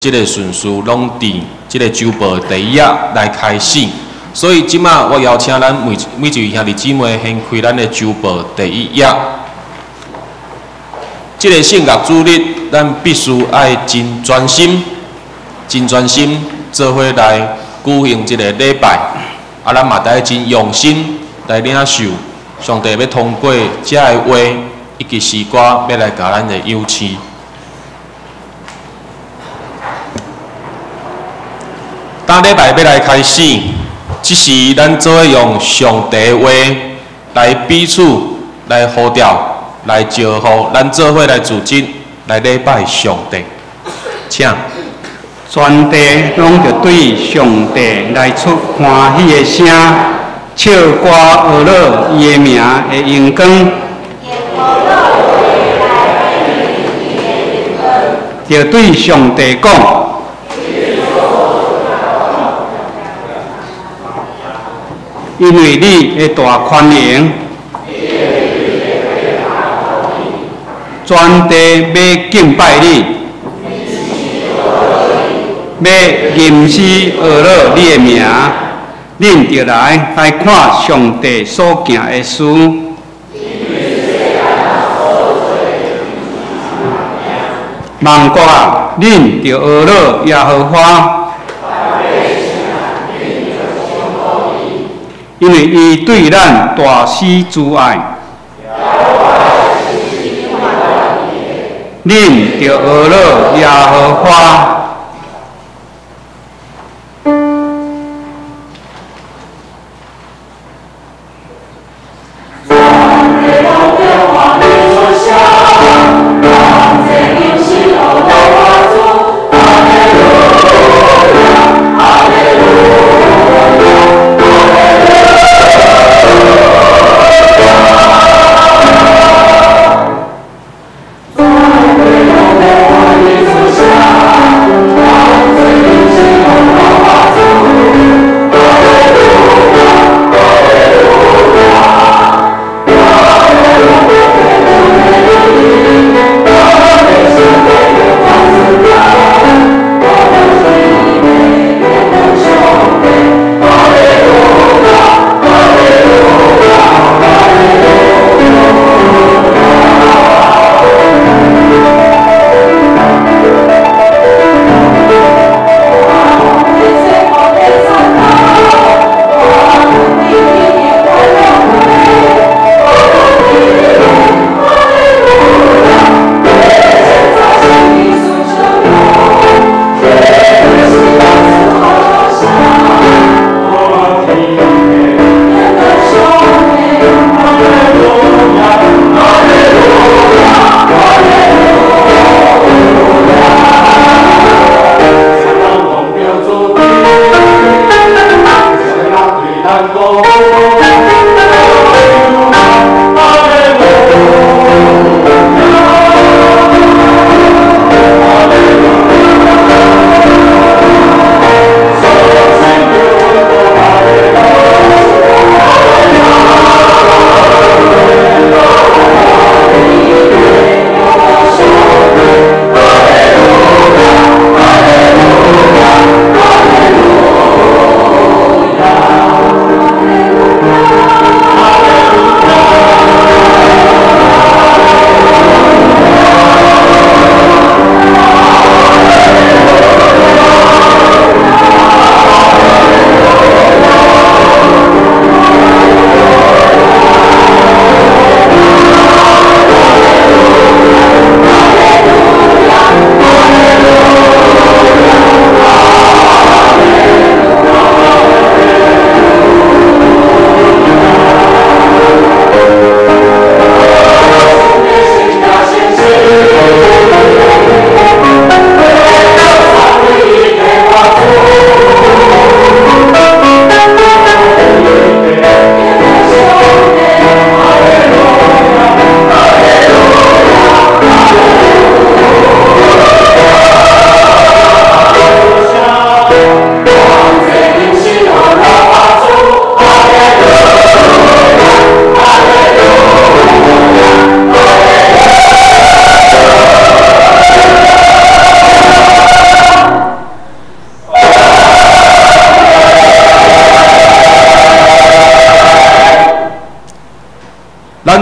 这个顺序拢伫这个周报第一页来开始，所以即马我邀请咱每一位兄弟姊妹先开咱的周报第一页。这个圣乐主日，咱必须爱真专心，做伙来举行这个礼拜。啊，咱嘛得真用心来领受上帝要通过这个话以及诗歌要来甲咱的邀请。 当礼拜要来开始，即时咱做伙用上帝的话来彼此来呼召、来招呼，咱做伙来自责、来礼拜上帝。请。全地拢着对上帝来出欢喜的声，唱歌学乐伊的名的荣光。着对上帝讲。 因为你的大宽容，全地要敬拜你，要吟诗学乐你的名，恁就来看上帝所行的事。万国啊，恁就学乐耶和华。 因为伊对咱大施慈爱，恁着学乐耶和华。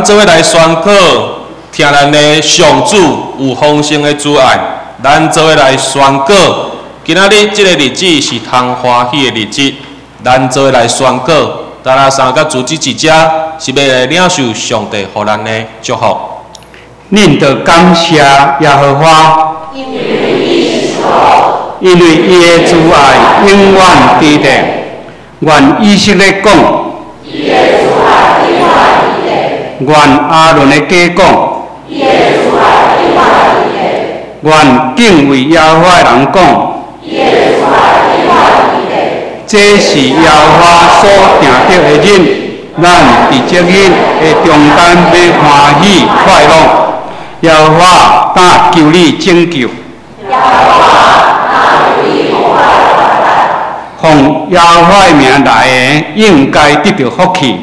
做伙来宣告，听咱的上主有丰盛的主爱。咱做伙来宣告，今仔日这个日子是通欢喜的日子。咱做伙来宣告，咱阿三甲主祭之者是要来领受上帝予咱的祝福。恁着感谢耶和华，因为伊的主爱永远伫定。愿以色列讲，伊的主爱永远伫定。愿阿伦的家讲，伊的主爱永远伫定。愿敬畏耶和华的人讲，伊的主爱永远伫定。这是耶和华所定着的日，咱伫这日的中间要欢喜快乐。耶和华，但求你拯救。奉耶和华的名来的，应该得到福气。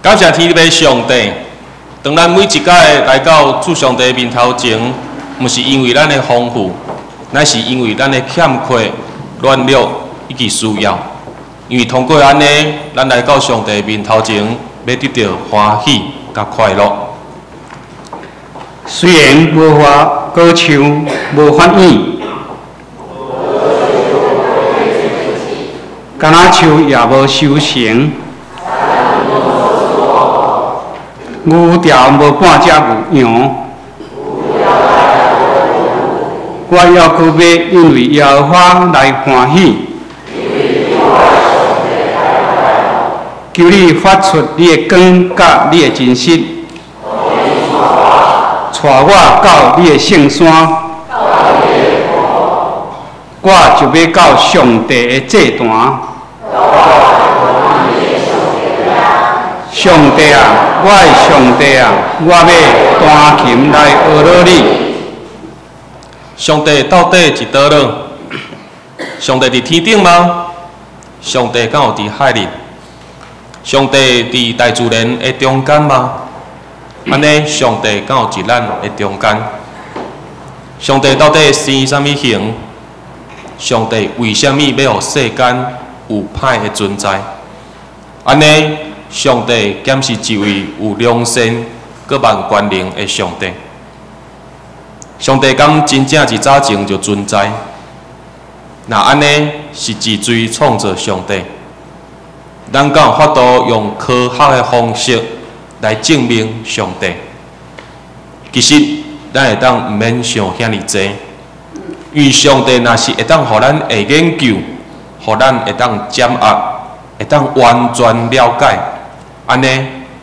感谢天父上帝，当咱每一届来到主上帝面头前，毋是因为咱的丰富，乃是因为咱的欠缺、软弱以及需要。因为通过安尼，咱来到上帝面头前，要得到欢喜甲快乐。虽然无法歌唱，无法演，敢若树也无收成。牛条无半只牛羊，我要搁要因为耶和华来欢喜，求你发出你的光甲你的真实，带我到你的圣山，我就要到上帝的祭坛。上帝啊，我的上帝啊，我要弹琴来学乐你。上帝到底伫倒落？上帝伫天顶吗？上帝敢有伫海里？上帝伫大自然的中间吗？安尼，上帝敢有伫咱的中间？上帝到底生啥物形？上帝为虾米要互世间有歹的存在？安尼，上帝敢是一位有良善、阁万权能的上帝？上帝敢真正是早前就存在？那安尼是自罪创造上帝？咱敢有法度用科学的方式来证明上帝？其实，咱会当毋免想遐尼济，因为上帝若是会当互咱会研究，互咱会当掌握，会当完全了解，安尼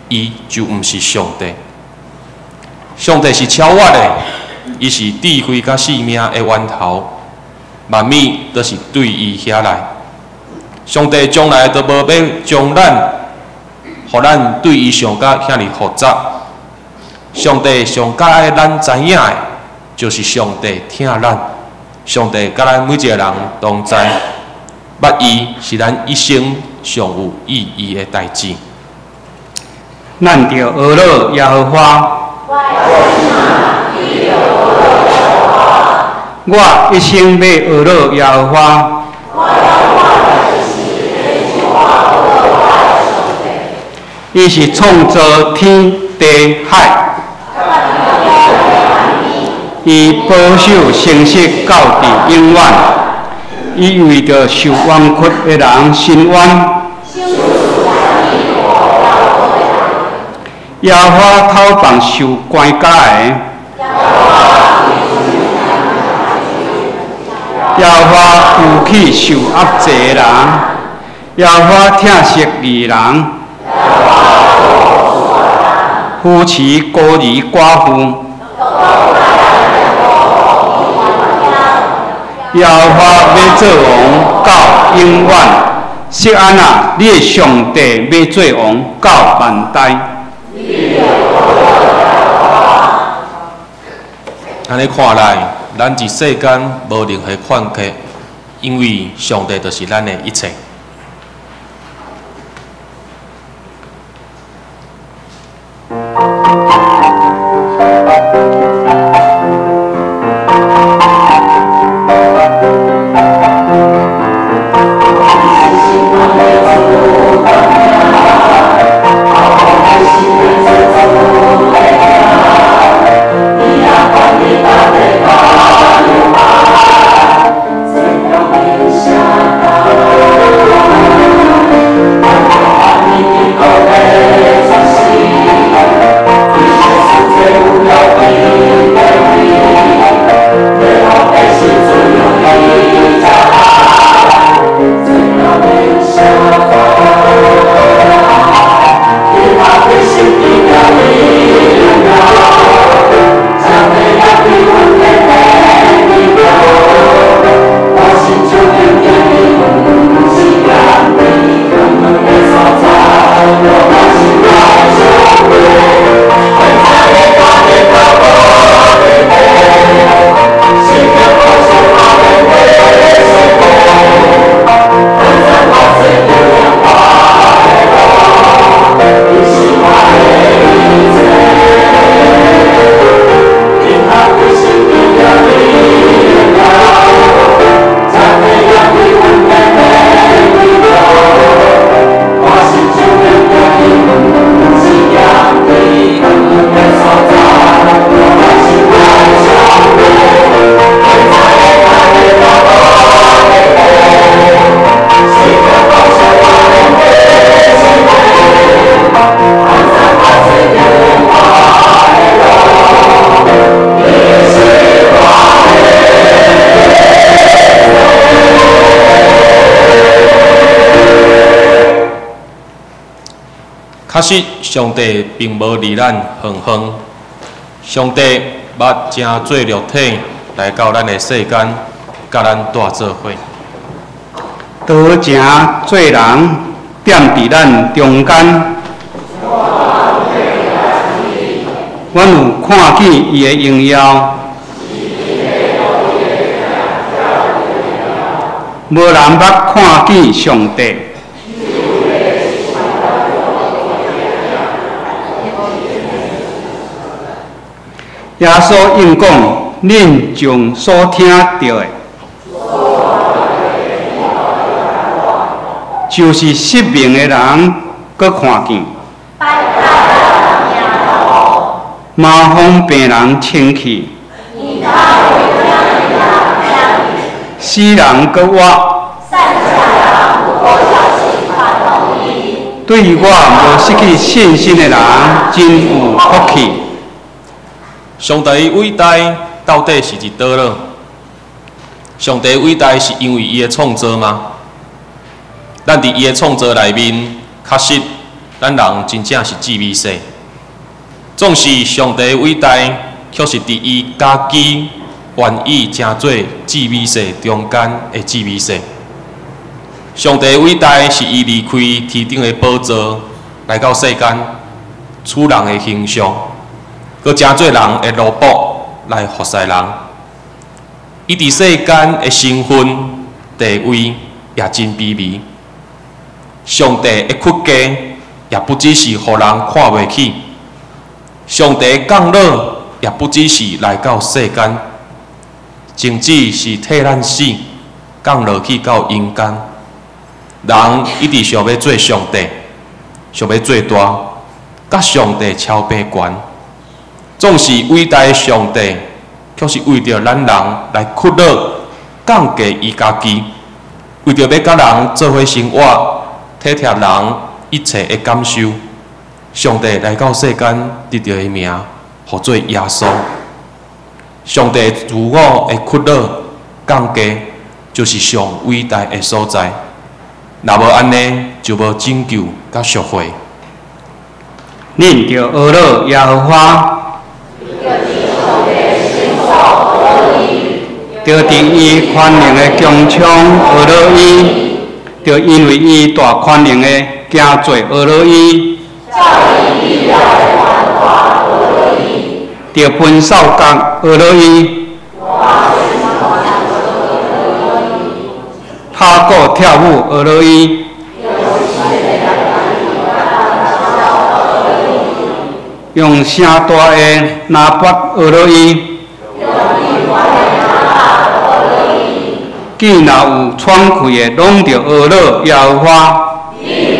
伊就毋是上帝。上帝是超越的，伊是智慧甲生命的源头，万物都是对伊遐来。上帝从来都无要将咱，互咱对伊想甲遐尼复杂。上帝上喜爱咱知影的，就是上帝听咱。上帝甲咱每一个人同在，捌伊是咱一生上有意义的代志。咱着学乐耶和华。我一生要学乐耶和华。伊是创造天地海，伊保守诚实到伫永远。伊为着受冤屈的人伸冤。耶和华讨放受关押的。耶和华扶起受压制的人。耶和华疼惜义人。扶持孤儿寡妇。耶和华要做王到永远。锡安啊，你的上帝要做王到万代。安尼看来，咱伫世间无任何欠缺，因为上帝就是咱的一切。确实，上帝并无离咱远远。上帝捌正做肉体来到咱的世间，甲咱带做伙。道正做人，踮伫咱中间。阮有看见伊的荣耀，无人捌看见上帝。耶稣应讲：恁将所听到的，就是失明的人，搁看见；麻风病人清气；死人搁活。对我无失去信心的人，真有福气。上帝伟大到底是伫倒落？上帝伟大是因为伊的创造吗？咱伫伊的创造内面，确实咱人真正是智美世。总是上帝伟大，却是伫伊家己愿意成做智美世中间的智美世。上帝伟大是伊离开天顶的宝座，来到世间，处人的形象。佮成做人的奴仆来服侍人，伊伫世间的身份地位也真卑微。上帝的屈家也不只是互人看袂起，上帝的降落也不只是来到世间，甚至是替咱死，降落去到阴间。人一直想要做上帝，想要做大，甲上帝超平悬。总是伟大的上帝，却是为着咱人来屈落，降低伊家己，为着要甲人做伙生活，体贴人一切的感受。上帝来到世间，得到伊名，号做耶稣。上帝自我的屈落、降低，就是上伟大的所在。若无安尼，就无拯救甲赎回。恁着学乐耶和华。着伫伊宽容的强枪学乐伊，着因为伊大宽容的行做学乐伊，着分扫角学乐伊，拍鼓跳舞学乐伊，用声大的拿拨学乐伊。见若有喘气的，拢着学乐耶和华。你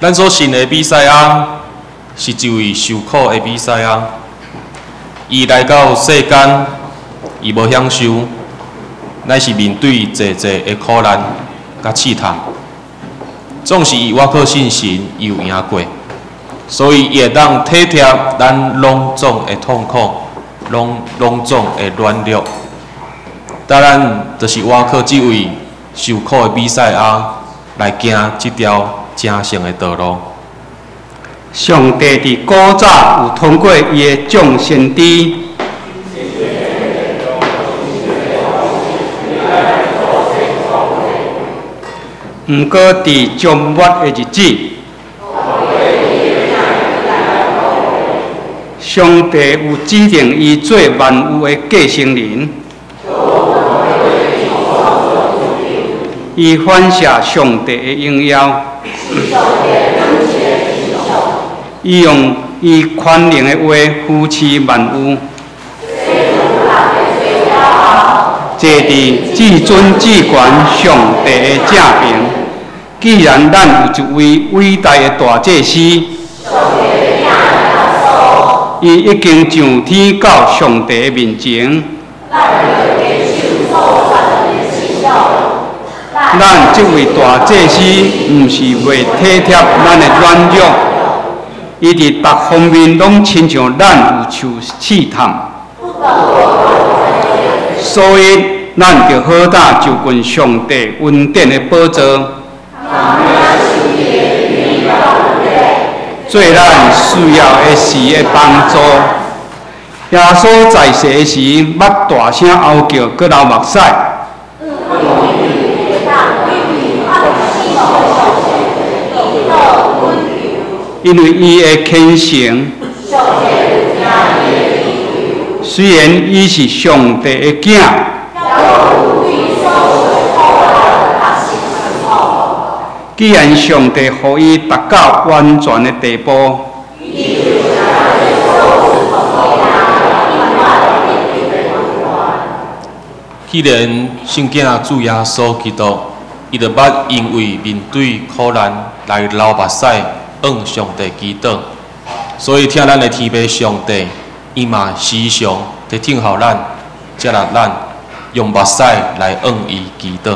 咱所信的比赛啊，是一位受苦的比赛啊。伊来到世间，伊无享受，乃是面对济济的苦难甲试探。总是伊我靠信心，伊有赢过，所以伊会当体贴咱拢总的痛苦，拢总的软弱。当然，就是我靠这位受苦的比赛啊，来行这条正常的道路。上帝伫古早有通过伊的众先知，毋过伫终末的日子，上帝有指定伊做万有的继承人。伊反射上帝的荣耀，伊用伊权能的话扶持万有，坐伫至尊至权上帝的正平。既然咱有一位伟大的大祭司，伊已经上天到上帝的面前。咱这位大祭司，毋是袂体贴咱的软弱，伊伫各方面拢亲像咱有受试探，所以咱就好胆就近上帝恩典的宝座，做咱需要的时的帮助。耶稣在世时，捌大声嚎叫，搁流目屎。因为伊的虔诚，虽然伊是上帝的囝，既然上帝予伊达到完全的地步，既然圣囝主耶稣基督，伊就捌因为面对苦难来流目屎。向上帝祈祷，所以听咱的天父上帝，伊嘛时常在听候咱，接纳咱用目屎来向伊祈祷。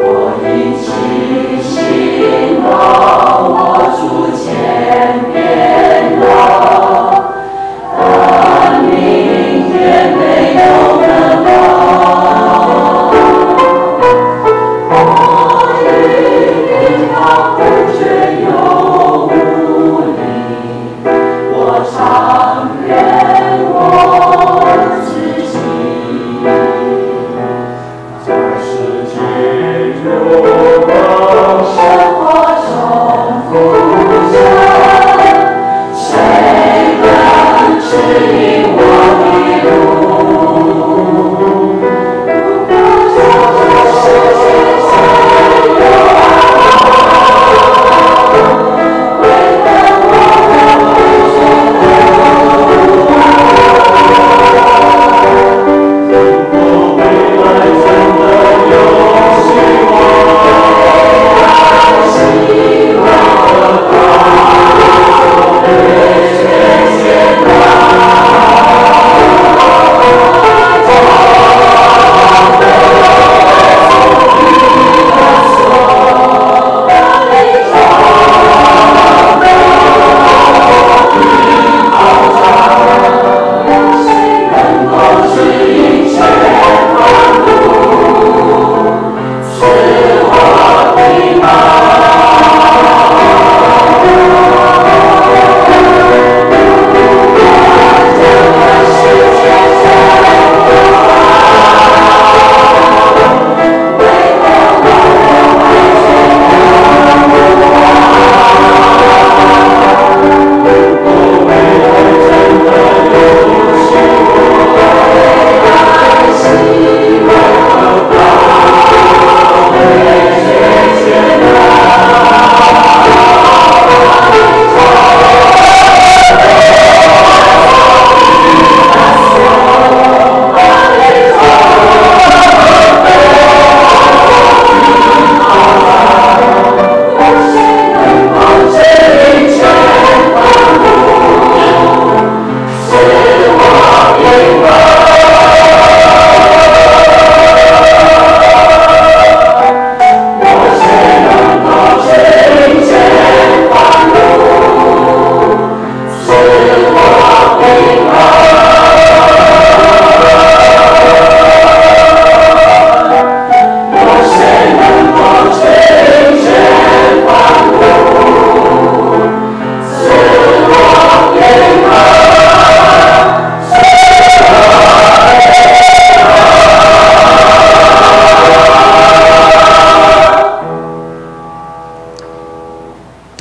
我因信心到我主前面。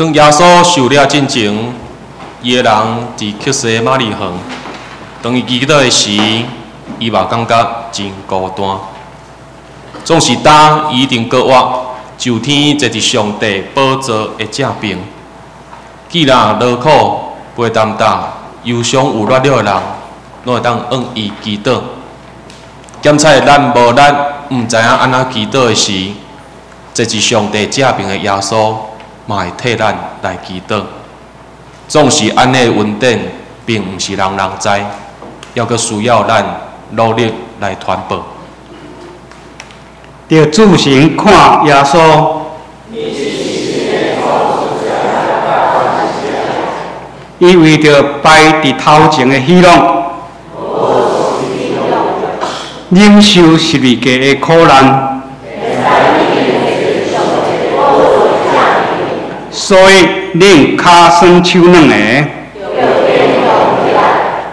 当耶稣受了进前，伊个人伫克西马利园，当伊祈祷的时，伊嘛感觉真孤单。总是当伊一定搁活，就天坐伫上帝宝座的正边。既然劳苦背担当、忧伤有热了的人，拢会当向伊祈祷。检测咱无力，毋知影安怎祈祷的时，坐伫上帝正边的耶稣，嘛会替咱来祈祷。总是安尼的恩典，并毋是人人知，要阁需要咱努力来传播。着自行看耶稣，伊为着摆伫头前的喜乐，忍受十字架的苦难，所以恁骹酸手软的，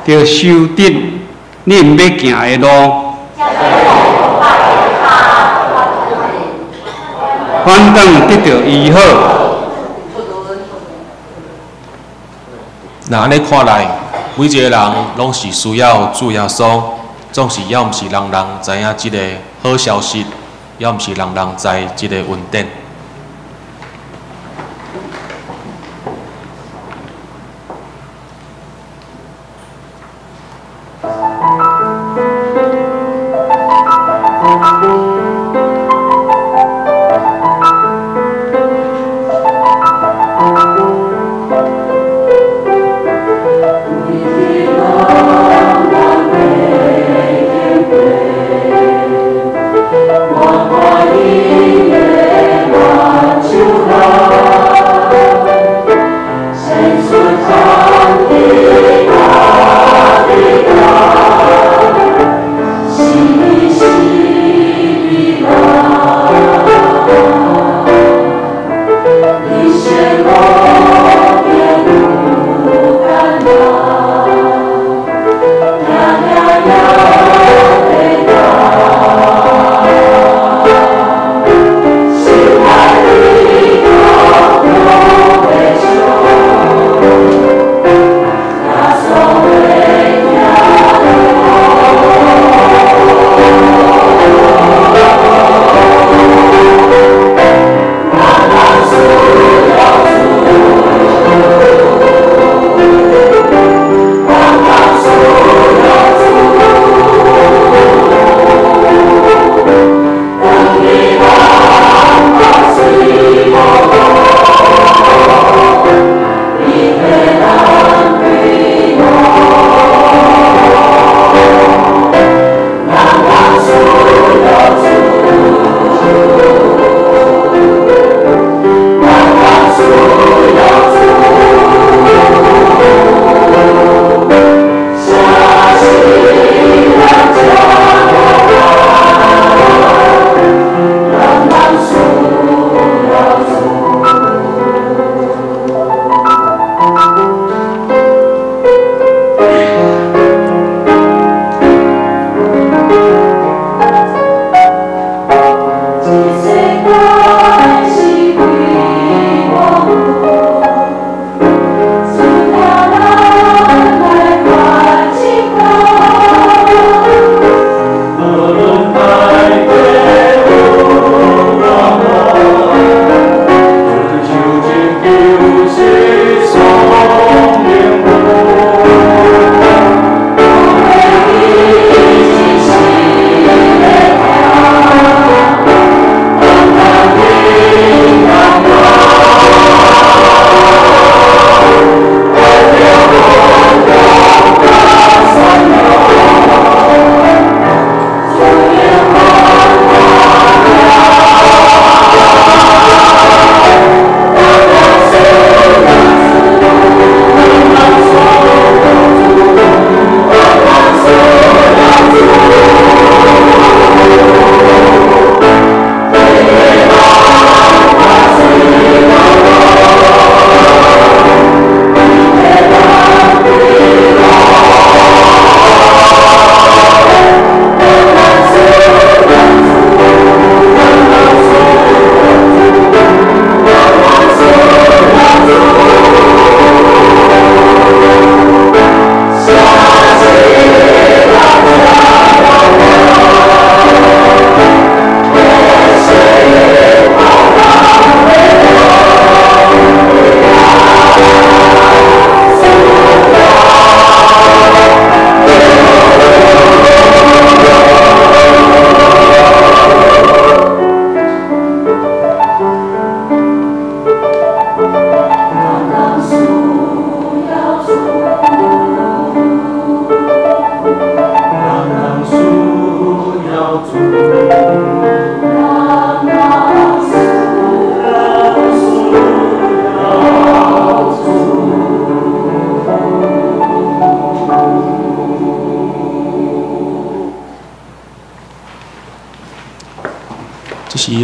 着受得恁要行的路。反正得到医好。那安尼看来，每一个人拢是需要主耶稣，总是也毋是人人知影即个好消息，也毋是人人知即个恩典。我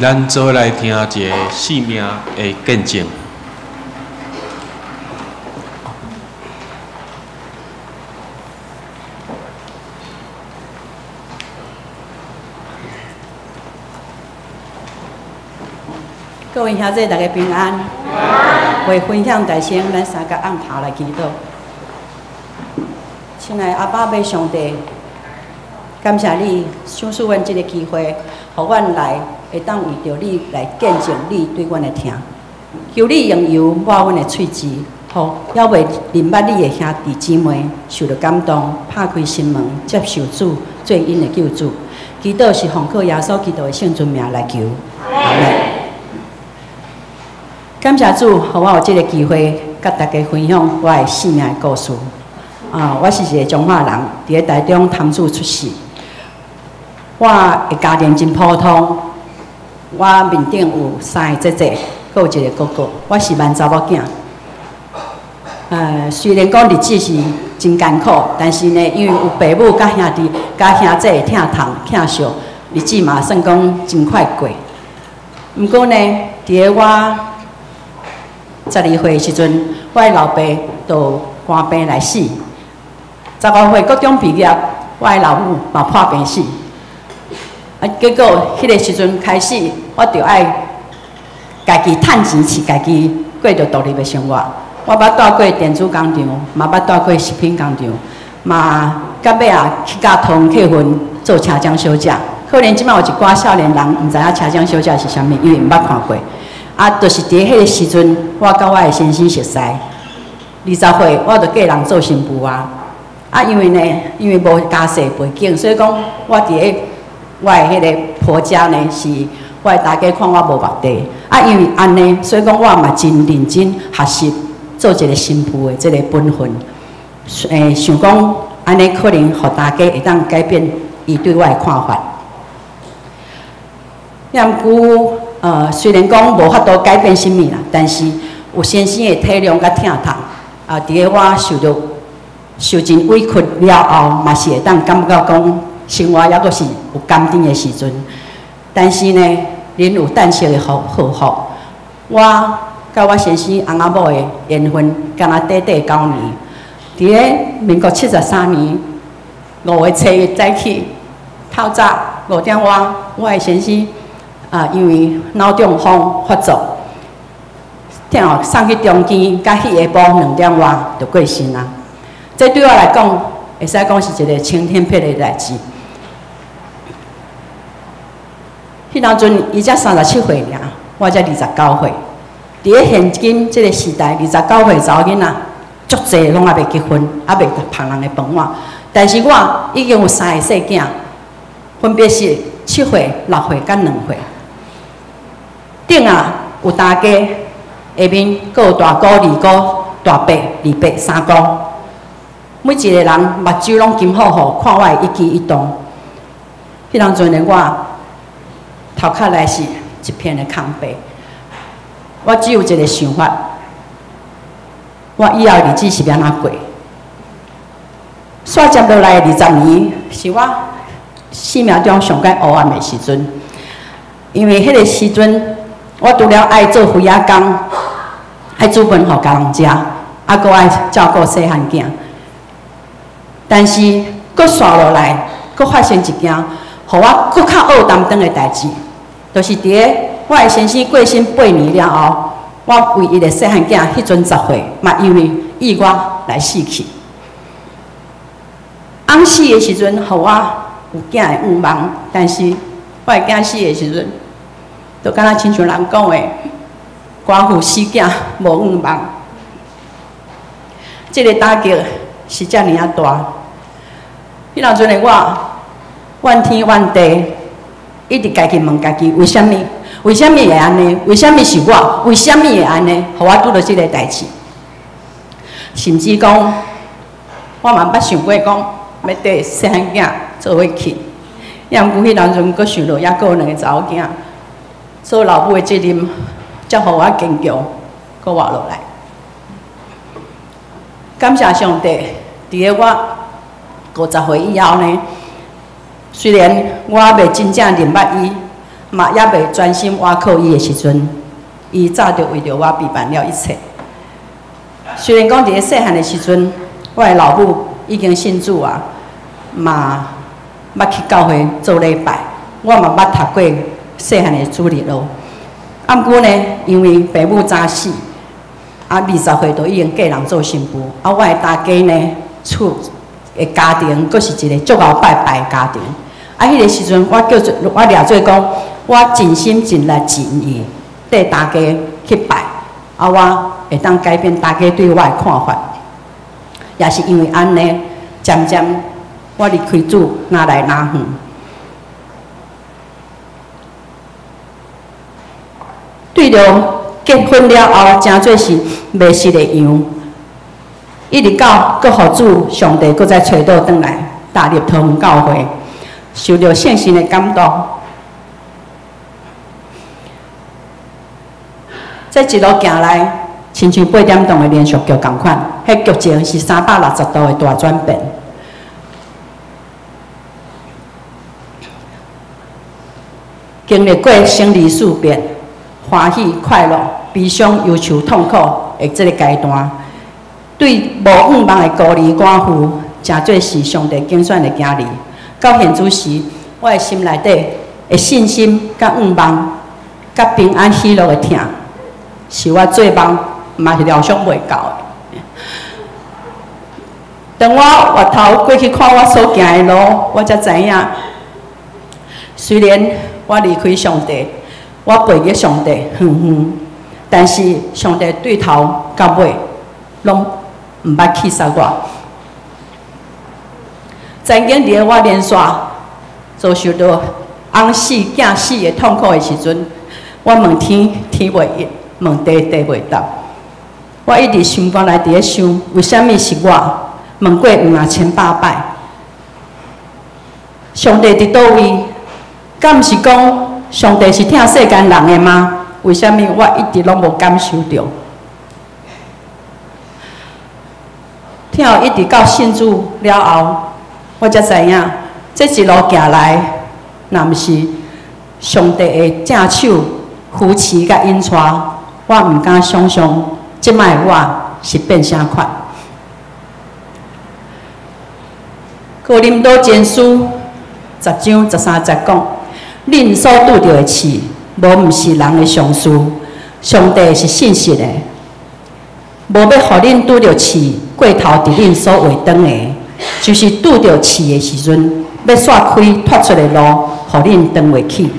咱做伙来听一个生命的见证。各位兄弟，大家平安。为分享大声，咱三个按头来祈祷。亲爱的阿爸父上帝，感谢你赏赐阮这个机会，互阮来会当为着你来见证你对阮的疼。求你用油抹阮的喙舌，互还未明捌你的兄弟姊妹受到感动，拍开心门，接受主做因的救主。祈祷是奉靠耶稣基督的圣尊名来求。阿门。感谢主，互我有这个机会，甲大家分享我的生命的故事。我是一个彰化人，伫个台中潭子出世。我的家庭真普通，我面顶有3个姐姐，阁有一个哥哥。我是慢查某囝。虽然讲日子是真艰苦，但是呢，因为有爸母甲兄弟、甲兄姐疼痛、疼惜，日子嘛算讲真快过。毋过呢，伫个我12岁的时阵，我的老爸就肝病来死。15岁高中毕业，我的老母嘛破病死。结果迄个时阵开始，我就爱家己趁钱，饲家己过着独立的生活。我捌住过电子工厂，嘛捌住过食品工厂，嘛到尾啊去甲通客运做车厢小姐。可能即摆有一寡少年人毋知影车厢小姐是啥物，因为毋捌看过。就是伫迄个时阵，我甲我的先生熟识。20岁，我就嫁人做新妇啊。因为呢，因为无家世背景，所以讲我伫个我的迄个婆家呢，是我的大家看我无目的。因为安尼，所以讲我嘛真认真学习做一个新妇的即个本分。想讲安尼可能互大家会当改变伊对我的看法。要毋过，虽然讲无法度改变啥物啦，但是有先生的体谅甲疼痛，伫个我受真委屈了后，嘛是会当感觉讲生活还阁是有甘甜的时阵。但是呢，人有旦夕的好福。我甲我先生翁仔某的缘分，敢若短9年。伫个民国73年5月7日早起，透早5点外，我的先生因为脑中风发作，送去中间，甲迄下晡2点外就过身啦。这对我来讲，会使讲是一个晴天霹雳的代志。迄当阵伊才37岁尔，我才29岁。伫个现今这个时代，29岁查某囡仔足济拢还袂结婚，还袂别人的饭碗。但是我已经有3个细囝，分别是7岁、6岁、甲2岁。顶有大家，下面阁有大姑、二姑、大伯、二伯、3姑。每一个人目睭拢金虎虎，看我的一举一动。迄当阵的我，头壳内是一片的空白。我只有一个想法：我以后日子是要安怎过？煞接落来的20年，是我生命中上界黑暗的时阵。因为迄个时阵，我除了爱做肥仔工，爱煮饭互家人食，阁爱照顾细汉囝。但是，阁刷落来，阁发生一件，互我阁较恶担当的代志，就是伫个我的先生过身8年了后，我唯一的细汉囝，迄阵10岁，嘛因为意外来死去。翁死的时阵，互我有囝的愿望，但是我的囝死的时阵，就敢若亲像人讲的，寡妇死囝无愿望。这个打击是遮尔大。迄当阵的我，怨天怨地，一直家己问家己，为什么？为什么会安尼？为什么是我？为什么会安尼？互我拄到这个代志，甚至讲，我嘛捌想过讲，要缀细汉囝做伙去。也毋过迄当阵，阁想到还阁有2个查某囝，做老母的责任，才互我坚强，阁活落来。感谢上帝，伫个我50岁以后呢，虽然我还袂真正认捌伊，嘛也袂专心倚靠伊的时阵，伊早就为着我备办了一切。虽然讲伫咧细汉的时阵，我的老母已经信主啊，嘛捌去教会做礼拜，我嘛捌读过细汉的主日咯。啊，毋过呢，因为爸母早死，啊20岁就已经嫁人做新妇，啊我的大家呢，厝的家庭，佫是一个足够拜拜的家庭。啊，迄个时阵我叫做我掠做讲，我尽心尽力尽意缀大家去拜，啊我会当改变大家对我的看法。也是因为安尼，渐渐我离开主哪来哪远。对着结婚了后，真做是迷失的样，一直到搁互主上帝搁再找倒转来，踏入桃园教会，受到圣神的感动。这一路行来，亲像8点钟的连续剧同款，迄剧情是360度的大转变。经历过生离死别、欢喜快乐、悲伤忧愁痛苦的这个阶段，对无远望的孤儿寡妇，真做是上帝拣选的囝儿。到现主时，我的心内底的信心、甲远望、甲平安喜乐的疼，是我做梦嘛是料想袂到的。当我回头过去看我所行的路，我才知影，虽然我离开上帝，我背逆上帝远远，但是上帝对头到尾，拢毋捌弃杀我。曾经伫我连续遭受到翁死、囝死的痛苦的时阵，我问天，天袂应；问地，地袂答。我一直心肝内伫咧想，为什么是我？问过500,800摆，上帝伫倒位？敢毋是讲上帝是疼世间人的吗？为什么我一直拢无感受到？听后一直到信主了后，我才知影，这一路行来，若毋是上帝的正手扶持甲引带，我毋敢想象，即摆我是变啥款。哥林多前书10章13节讲。恁所拄着的刺，无毋是人的常事，上帝是信实的，无要互恁拄着刺，过头伫恁所画长的，就是拄着刺的时阵，要甩开脱出的路，互恁转袂起。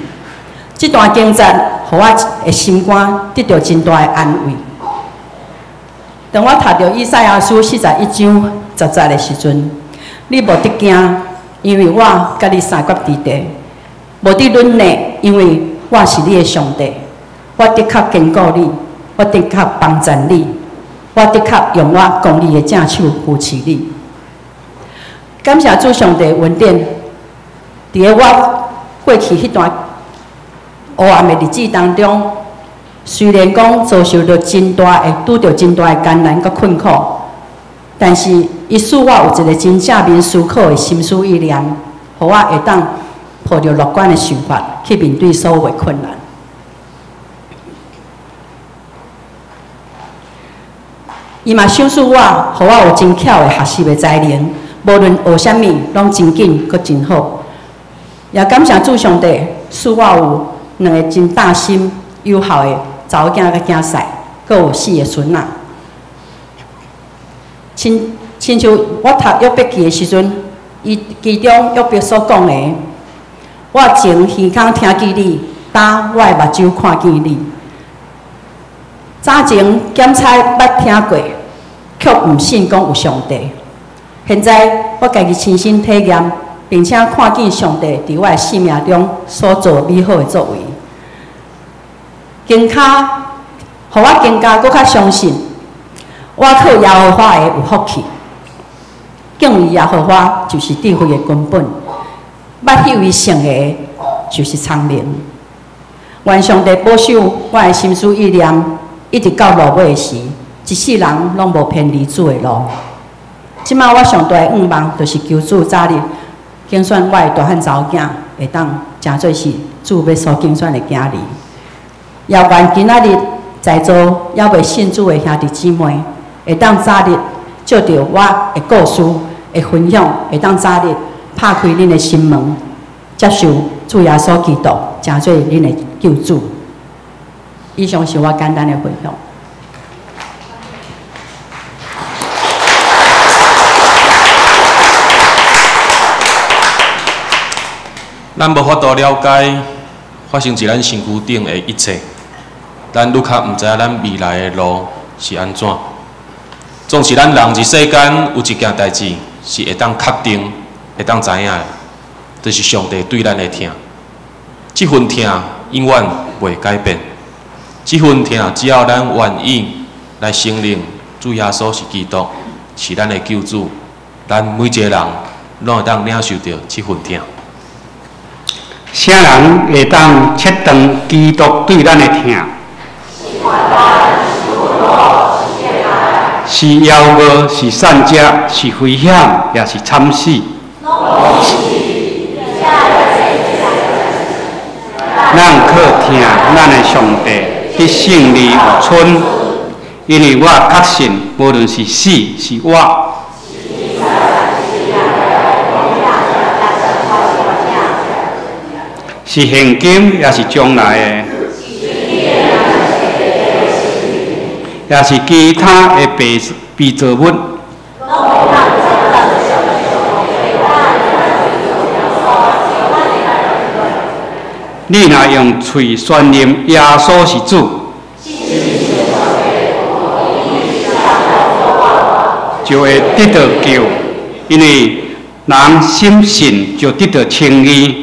这段经节，互我的心肝得到真大的安慰。当我读到以赛亚书41章10节的时阵，你无得惊，因为我甲你三角之地。无伫论内，因为我是你的上帝，我的确坚固你，我的确帮助你，我的确用我公义的正手扶持你。感谢主上帝恩典，伫咧我过去迄段黑暗的日子当中，虽然讲遭受到真大的拄着真大的艰难甲困苦，但是伊使我有一个真正面思考的心思意念，互我会当。抱着乐观的想法去面对所有的困难。伊嘛赏赐我，互我有真巧的学习的才能，无论学啥物，拢真紧佮真好。也感谢主上帝，使我有2个真大心有效的查某囝佮囝婿，佮有4个孙仔。亲像我读约伯记的时阵，伊其中约伯所讲的。我前耳孔听见你，打我的目睭看见你。早前检测捌听过，却毋信讲有上帝。现在我家己亲身体验，并且看见上帝伫我的生命中所做美好的作为，更加，互我更加搁较相信，我靠耶和华会有福气。敬畏耶和华就是智慧的根本。捌迄位圣的，就是聪明。愿上帝保守我的心思意念，一直到落尾时，一世人拢无偏离主的路。即摆我上大的愿望，就是求主早日拣选我的大汉查某囝，会当真做是主要所竞选的囝儿。也愿今仔日在座还未信主的兄弟姊妹，会当早日借着我的故事的分享，会当早日拍开恁的心门，接受主耶稣基督，成做恁的救主。以上是我简单的分享。咱无法度了解发生在咱身躯顶的一切，咱愈较毋知影咱未来的路是安怎。总是咱人一世间有一件代志是会当确定、会当知影的，就是上帝对咱的疼。这份疼永远袂改变。这份疼只要咱愿意来承认主耶稣是基督，是咱的救主，咱每一个人拢会当领受到这份疼。啥人会当切断基督对咱的疼？是妖魔，是善者，是危险，也是惨死。咱靠疼咱的上帝，得胜利有存。因为我确信，无论是死是活。是现今，也是将来的，也是其他的被造物。你若用嘴宣认耶稣是主，就会得到救，因为人心信就得到称义。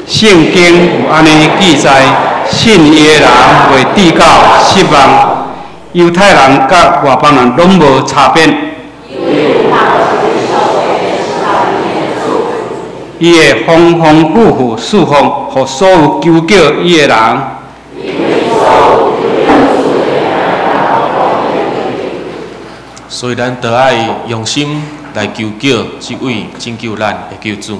圣经有安尼记载，信伊的人会至到失望，犹太人甲外邦人拢无差别。伊会丰丰富富赐福，予所有求叫伊的人。所以咱得爱用心来求叫这位拯救咱的救主。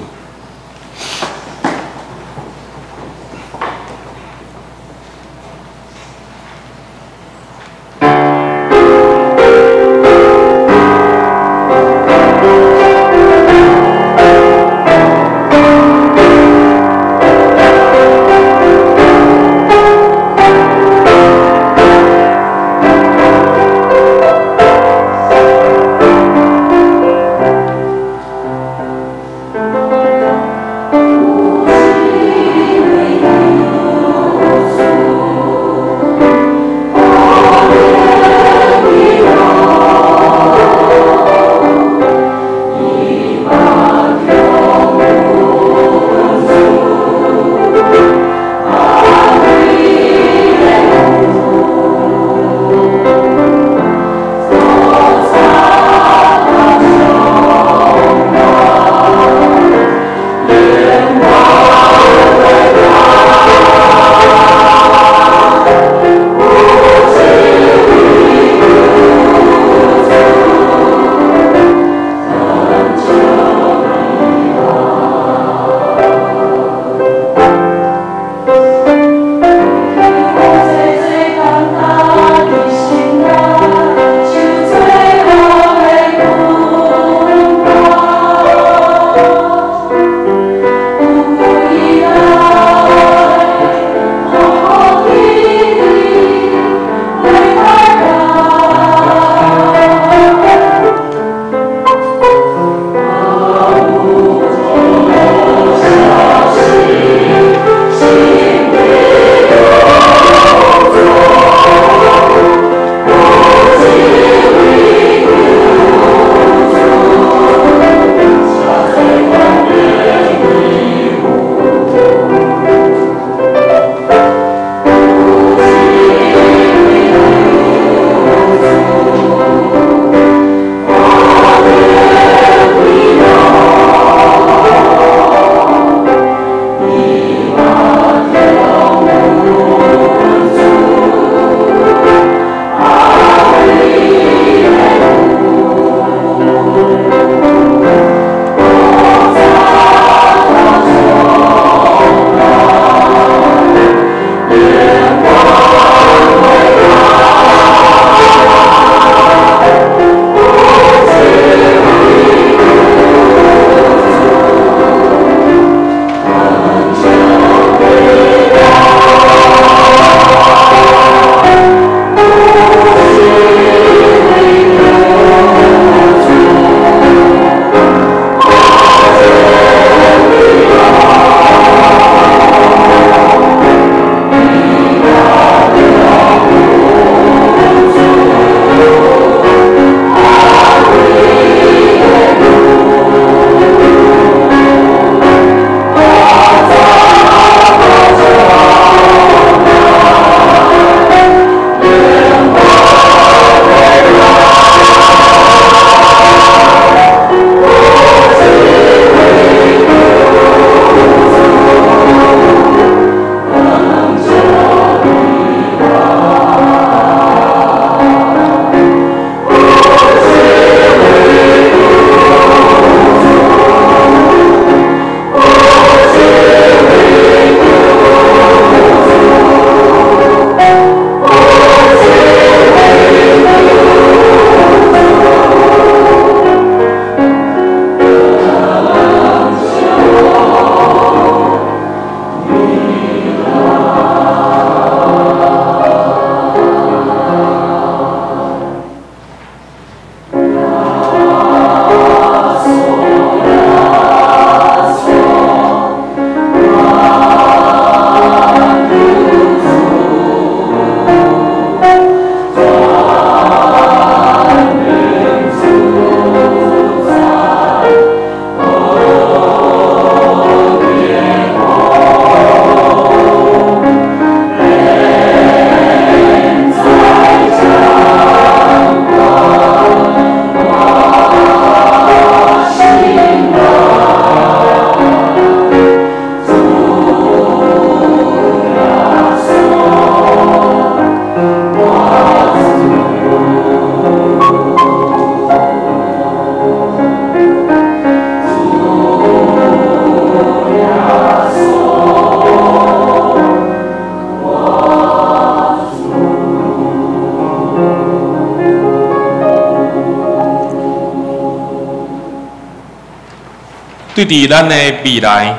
对伫咱的未来，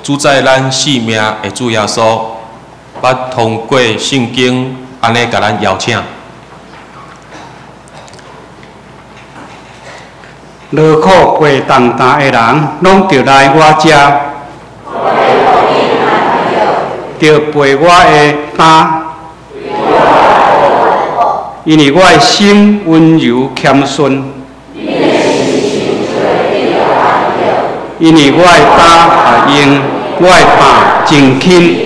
主宰咱性命的主耶稣，捌通过圣经安尼甲咱邀请。劳苦过重担的人，拢着来我遮，着陪我的担，因为我的心温柔谦顺，因为我的担较用，我的担真轻。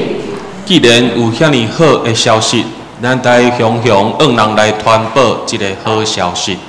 既然有遐尼好的消息，咱来雄雄让人来传播这个好消息。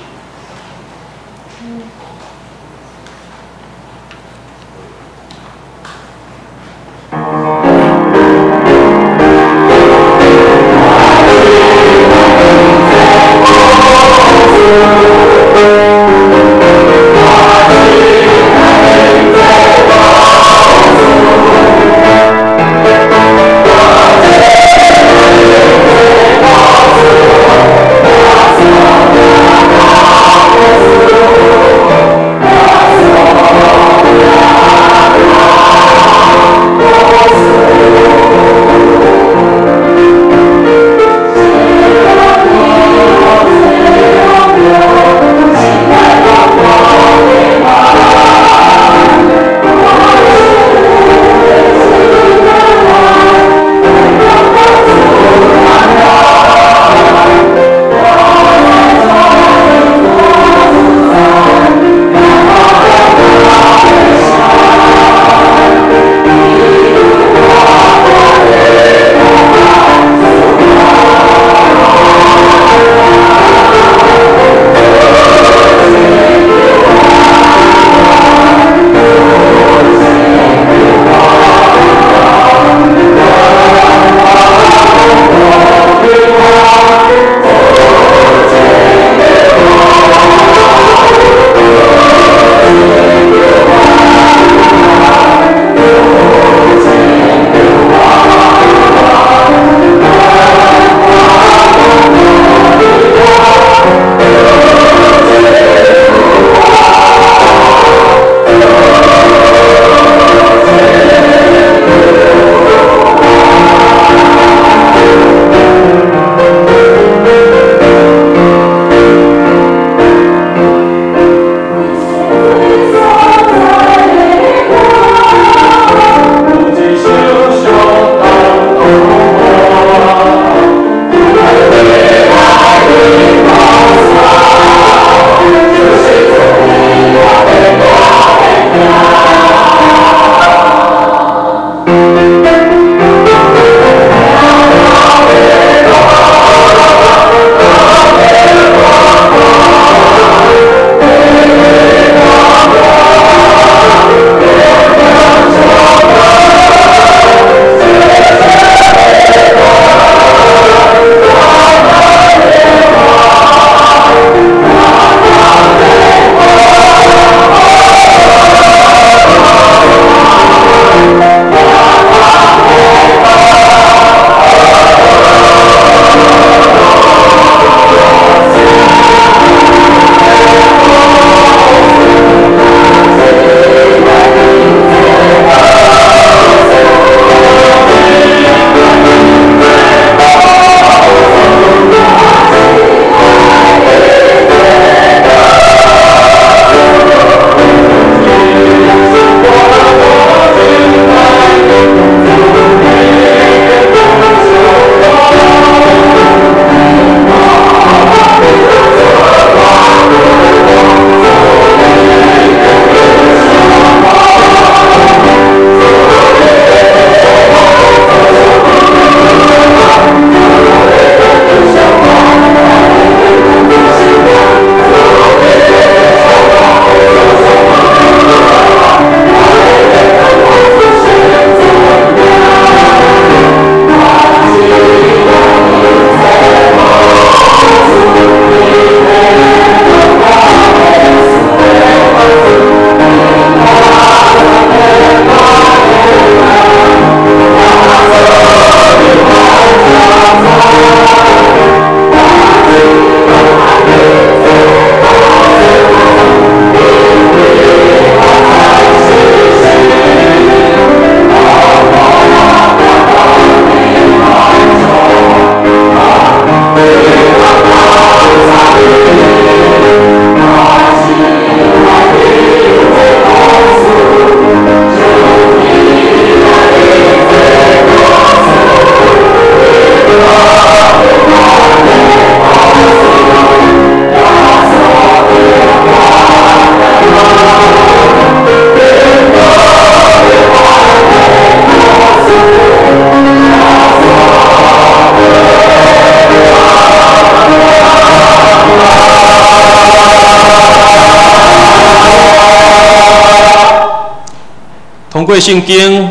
过圣经，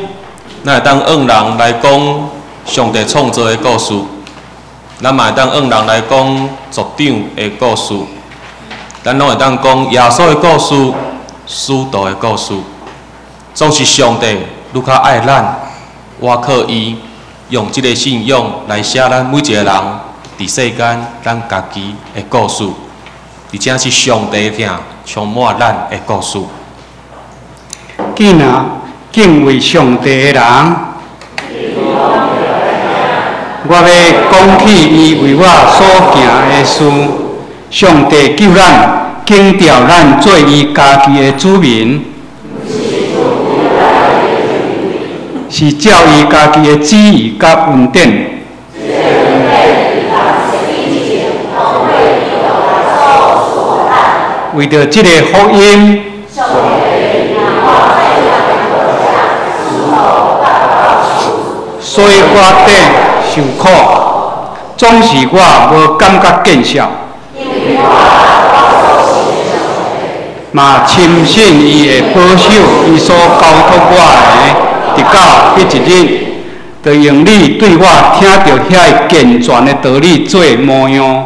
咱会当用人来讲上帝创造的故事，咱嘛会当用人来讲族长的故事，咱拢会当讲耶稣的故事、使徒的故事。总是上帝愈较爱咱，我靠伊用这个信仰来写咱每一个人伫世间咱家己的故事，而且是上帝听充满咱的故事。既然敬畏上帝的人，我要讲起伊为我所行的事。上帝救咱，拣调咱做伊家己的子民，是照伊家己的旨意甲恩典。为着这个福音，所以我得受苦，总是我无感觉见效，嘛深信伊会保守伊所交托我的，直到迄一日，就用你对我听到遐健全的道理做模样。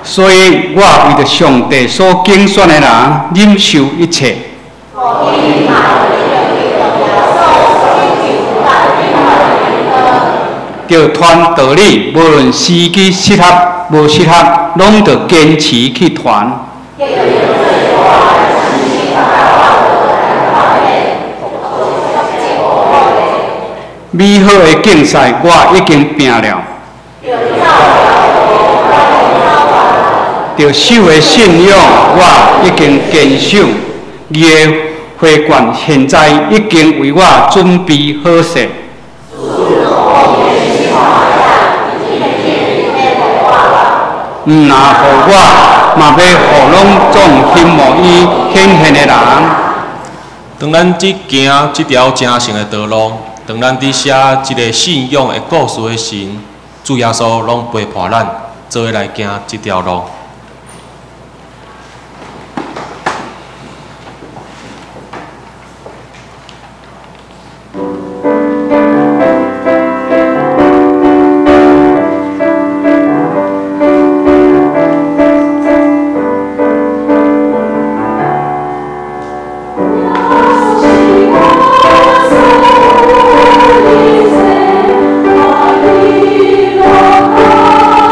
所以我为着上帝所拣选的人，忍受一切。着传道理，无论时机适合无适合，拢着坚持去传。美好的竞赛我已经拼了，着守的信仰我已经坚守，你的花冠现在已经为我准备好势。毋若互我，嘛要互拢总心无依显现的人。当咱即行即条正诚的道路，当咱伫写一个信仰的故事的时，主耶稣拢陪伴咱，做伙来行即条路。Oh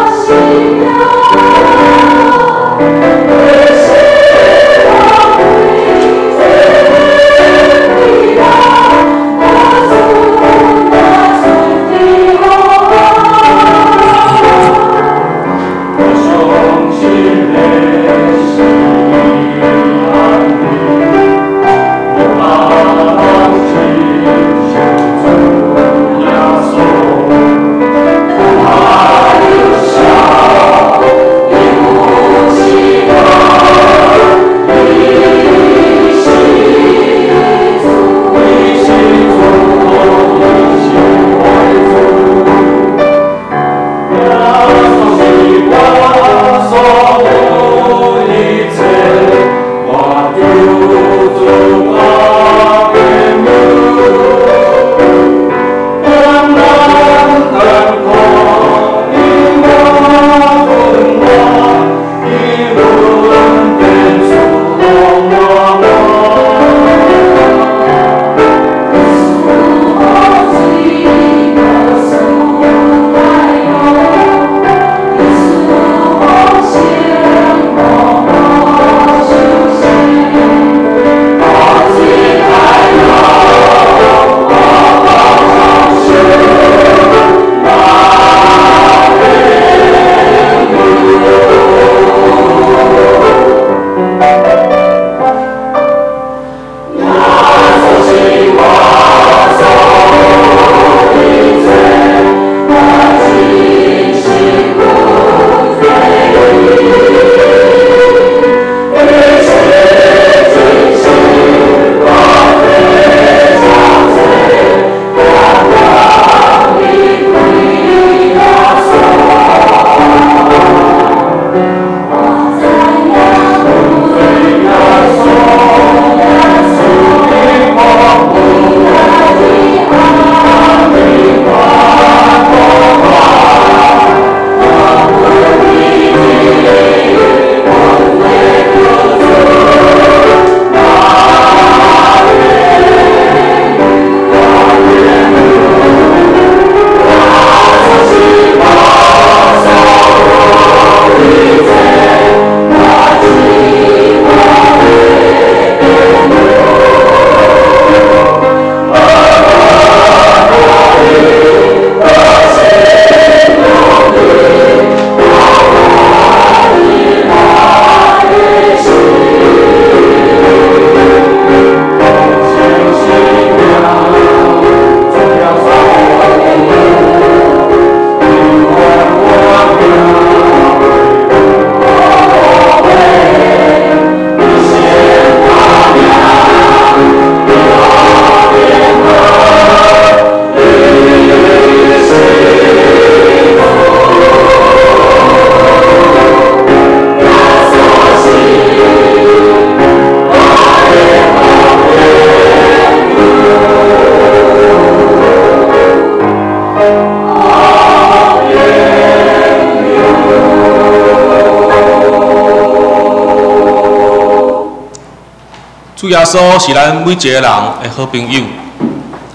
主耶稣是咱每一个人的好朋友，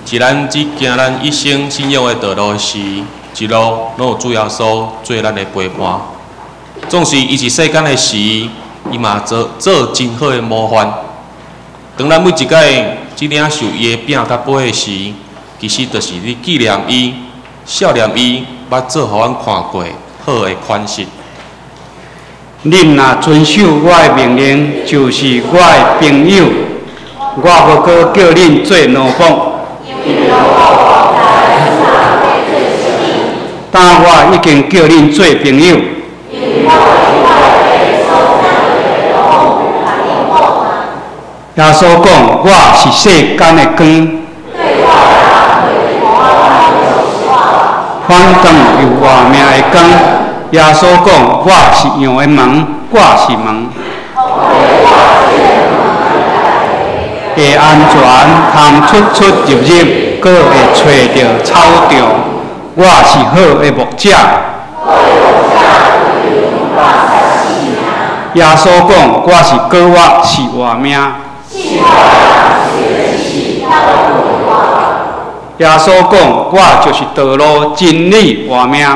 是咱只行咱一生信仰的道路时，一路拢有主耶稣做咱的陪伴。总是伊是世间的时，伊嘛做真好的模范。当咱每一届只领受伊的饼甲杯的时，其实就是你纪念伊、孝念伊，捌做互阮看过好的款式。恁若遵守我的命令，就是我的朋友。我无搁叫恁做奴仆。但我已经叫恁做朋友。耶稣讲：“我是世间的光。”反正有活命的光。耶稣讲：“我是羊的门，我是门。”会安全，通出入入，搁会找到草场。我是好的牧者。耶稣讲：“我是果我是活命。”耶稣讲：“我就是道路、真理、活命。”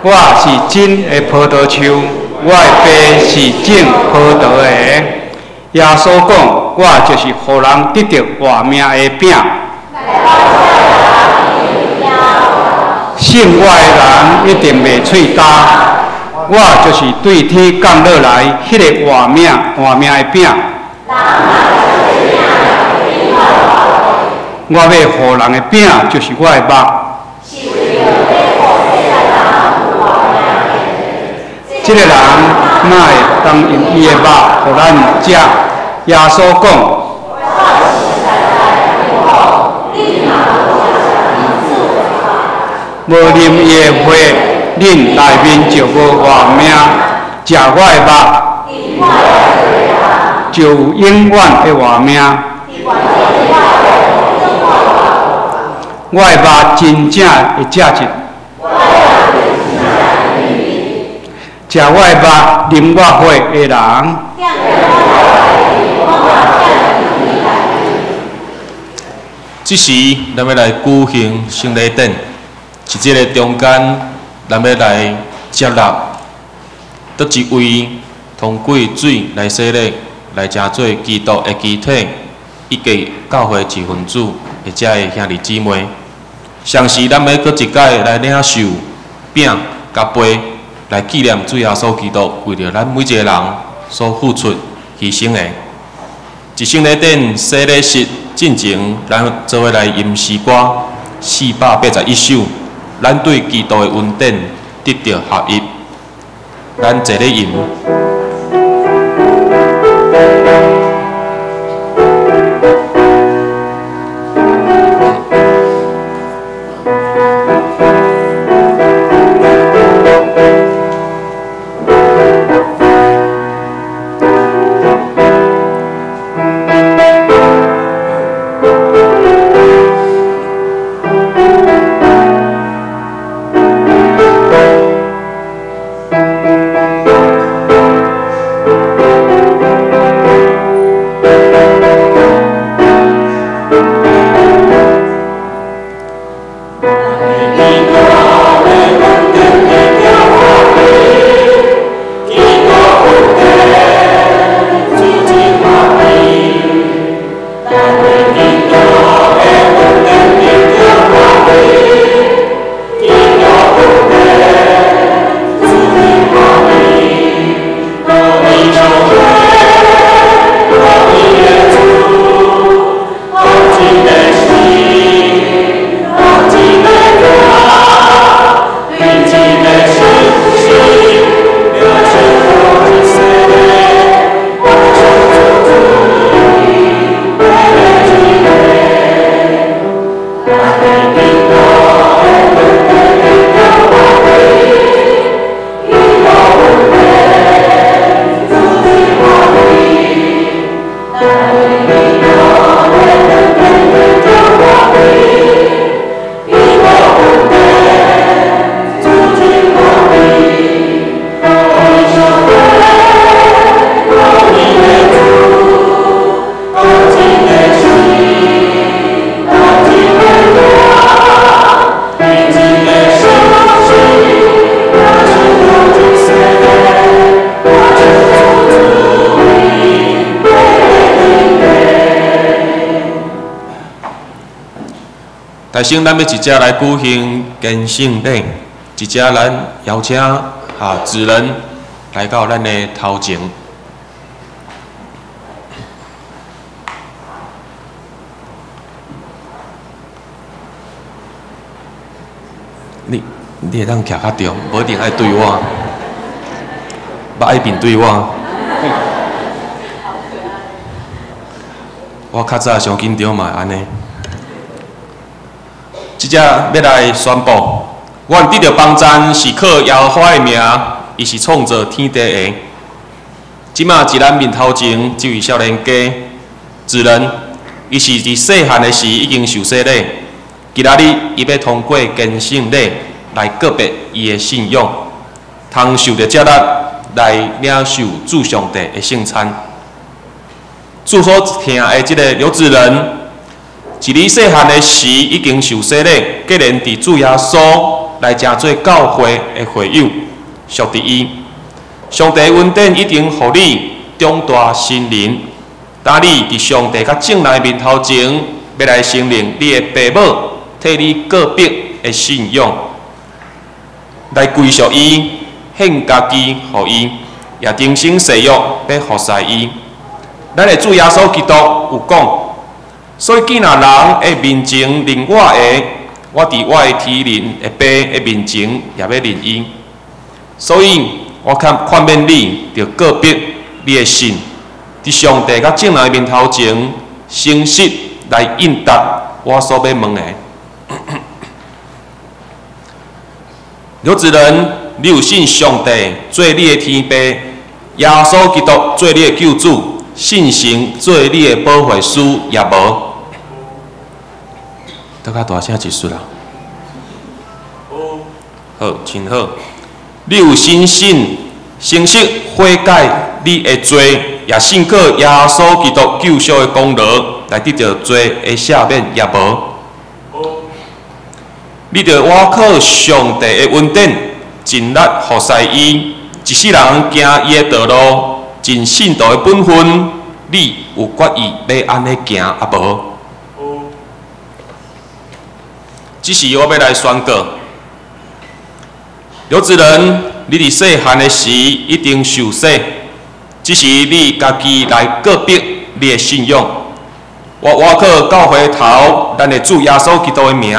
我是真的葡萄树，我的爸是种葡萄的。耶稣讲：“我就是互人得到活命的饼。”信我的人一定袂喙焦。我就是对天降落来迄个活命的饼。我要互人的饼，就是我的肉。这个人哪会当用伊的肉，互咱食？耶稣讲：“无啉伊的血，恁内面就无活命；食我的肉，就有永远的活命。我的肉真正会食尽。食我的肉、啉我血的人，这时咱要来举行圣礼典，是这个中间咱要来接纳得一位通过水来洗礼，来成做基督的肢体，以及教会一分子，或者的兄弟姊妹。上时咱要搁一届来领受饼甲杯。来纪念主耶稣基督为着咱每一个人所付出牺牲的。一圣礼典洗礼式进前，咱做伙来吟诗歌481首，咱对基督的恩典得到合一。咱坐咧吟。大先，咱要直接来举行献圣礼，直接咱邀请职人来到咱的头前。你会当徛较中，无一定爱对我，捌爱面对我。我较早上紧张嘛，安尼。即只要来宣布，阮得到帮赞是靠耶和华的名，伊是创造天地的。即马伫咱面头前这位少年家职人，伊是伫细汉的时已经受洗礼。今仔日，伊要通过献圣礼来告别伊的信仰，通受着接力来领受主上帝的圣餐。主所听的即个刘职人，是你细汉的时已经受洗礼，既然伫主耶稣来成做教会的会友，属伫伊。上帝恩典已经互你长大成人，当你伫上帝甲正人面头前，要来承认你的父母替你告别的信仰，来归属伊，献家己互伊，也重新誓约要服侍伊。咱的主耶稣基督有讲，所以既然人的面前认我的，我伫我的天人的爸的面前也要认伊。所以我劝勉你，着告别你的信，伫上帝甲正人的面头前，诚实来应答我所要问的。有一人，你有信上帝做你的天父，耶稣基督做你的救主，信神做你的保惠师，也无。得较大声一句啦。好，真好。你有信心，诚实悔改你的罪，也信靠耶稣基督救赎的功劳，来得到罪的赦免，也无。你着倚靠上帝的恩典，尽力服侍伊，一世人行伊的道路，尽信徒的本分。你有决意要安尼行，啊无？只是我要来宣告，有一人，你伫细汉的时一定受洗，只是你家己来告别你的信仰。我倚靠教会头，咱的主耶稣基督的名。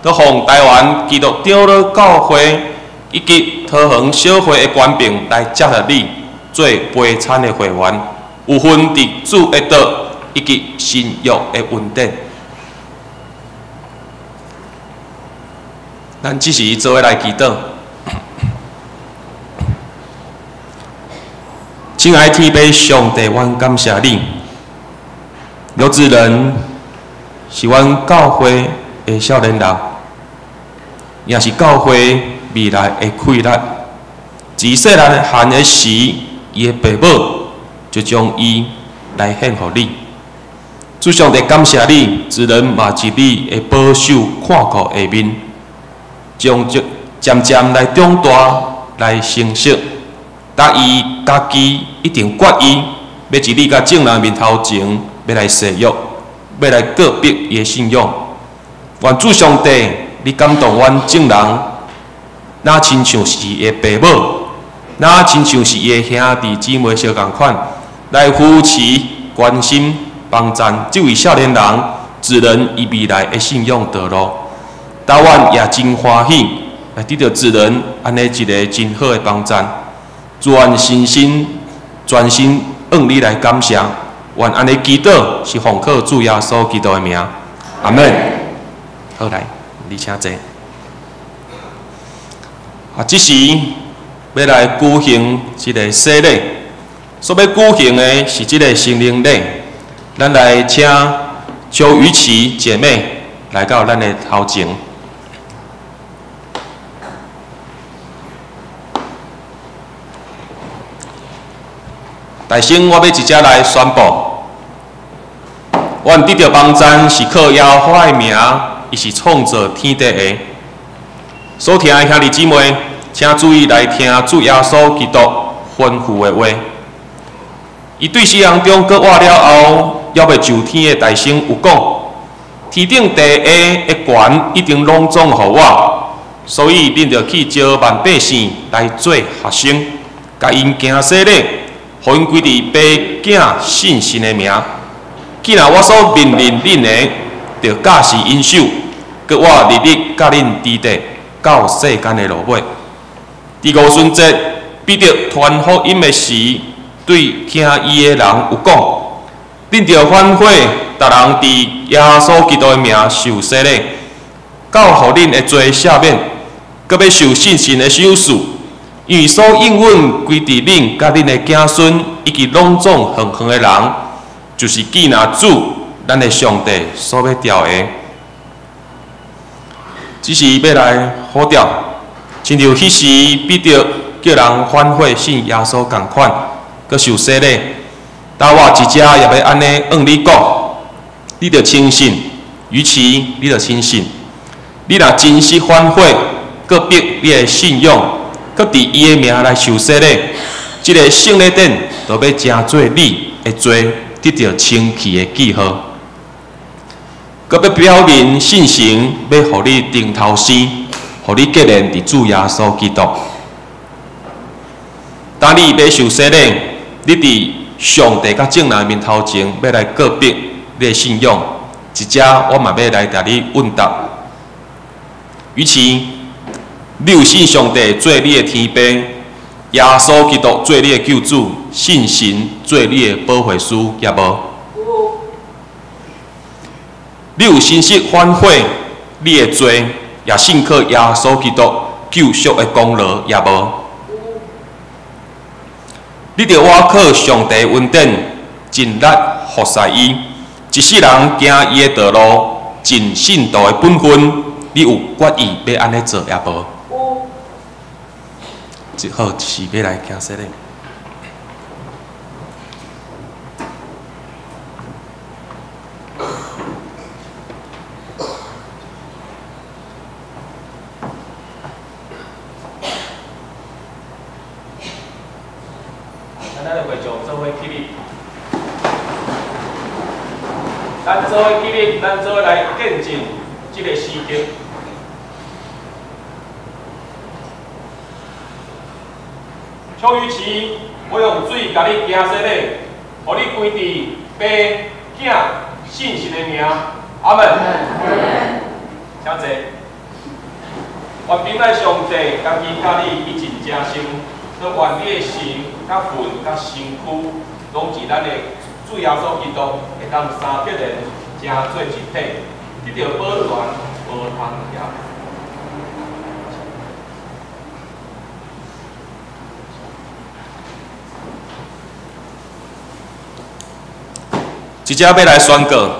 都奉台湾基督长老教会以及桃园小会的官兵来接纳你做陪参的会员，有份伫主的道以及新约的恩典。咱只是做伙来祈祷。亲爱的天父上帝，阮感谢你，刘志仁是阮教会的少年人。也是教会未来的开力。自细汉的时，伊的父母就将伊来献互你。主上帝感谢你，自然嘛是你的保守看顾下面，将渐渐来长大，来成熟。但伊家己一定决意，要伫你甲正人面头前，要来誓约，要来告别伊的信仰。愿主上帝。你感动阮正人，那亲像是伊的父母，那亲像是伊的兄弟姊妹相共款，来扶持、关心、帮赞这位少年人，自然伊未来的信仰道路。但阮也真欢喜，来得到自然安尼一个真好的帮赞。愿身心全心向你来感谢，愿安尼祈祷是奉靠主耶稣基督的名，阿门。好来。你请坐。这时要来举行这个洗礼，所要举行的是这个圣灵礼。咱来请邱雨琪姐妹来到咱的头前。大先，我要直接来宣布，阮得到帮赞是靠耶和华的名。伊是创造天地的，所听的兄弟姊妹，请注意来听主耶稣基督吩咐的话。伊对世人中搁活了后，要要上天的大圣有讲：天顶地下的权一定拢总互我，所以恁着去招万百姓来做学生，甲因行洗礼，互因归伫爸囝信心的名。既然我所命令恁的，着驾驶因手，搁我日日甲恁伫地到世间的落尾。伫五旬节，彼得传福音的时，对听伊的人有讲：恁着反悔，逐人伫耶稣基督的名受洗礼，到互恁的罪赦免，搁要受信心的修饰，因为所应允归伫恁甲恁的子孙以及拢总远远的人，就是记拿主咱的上帝所要调的。只是要来好调，亲像迄时彼得叫人反悔信耶稣共款，搁受洗礼。但我一只也要安尼向你讲，你着轻信，与其你着轻信，你若真实反悔，搁逼你的信仰，搁伫伊的名来受洗礼，即个圣礼典就要成做你的罪得到清气的记号。搁要表明信心，要互你顶头生，互你结连伫主耶稣基督。当你要受洗礼，你伫上帝甲正人面头前，要来告别你的信仰，一只我嘛要来甲你问答。与其你有信上帝做你的天父，耶稣基督做你的救主，信神做你的保惠师，也无？你有真实反悔你的罪，也信靠耶稣基督救赎的功劳，也无？你着我靠上帝恩典，尽力服侍伊，一世人行伊的道路，尽信道的本分。你有决意要安尼做，也无？即好是要来行洗礼。咱做伙起立，咱做伙来见证这个时刻。秋雨期，我用水甲你行洗礼，互你归伫爸、囝、信神的名。阿门。请坐。愿平安上帝，家己甲你一尽真心，都愿你的心、甲魂、甲身躯，拢是咱的。主耶稣基督会当三必然成做一体，得到保全无通嫌。即只要来宣告，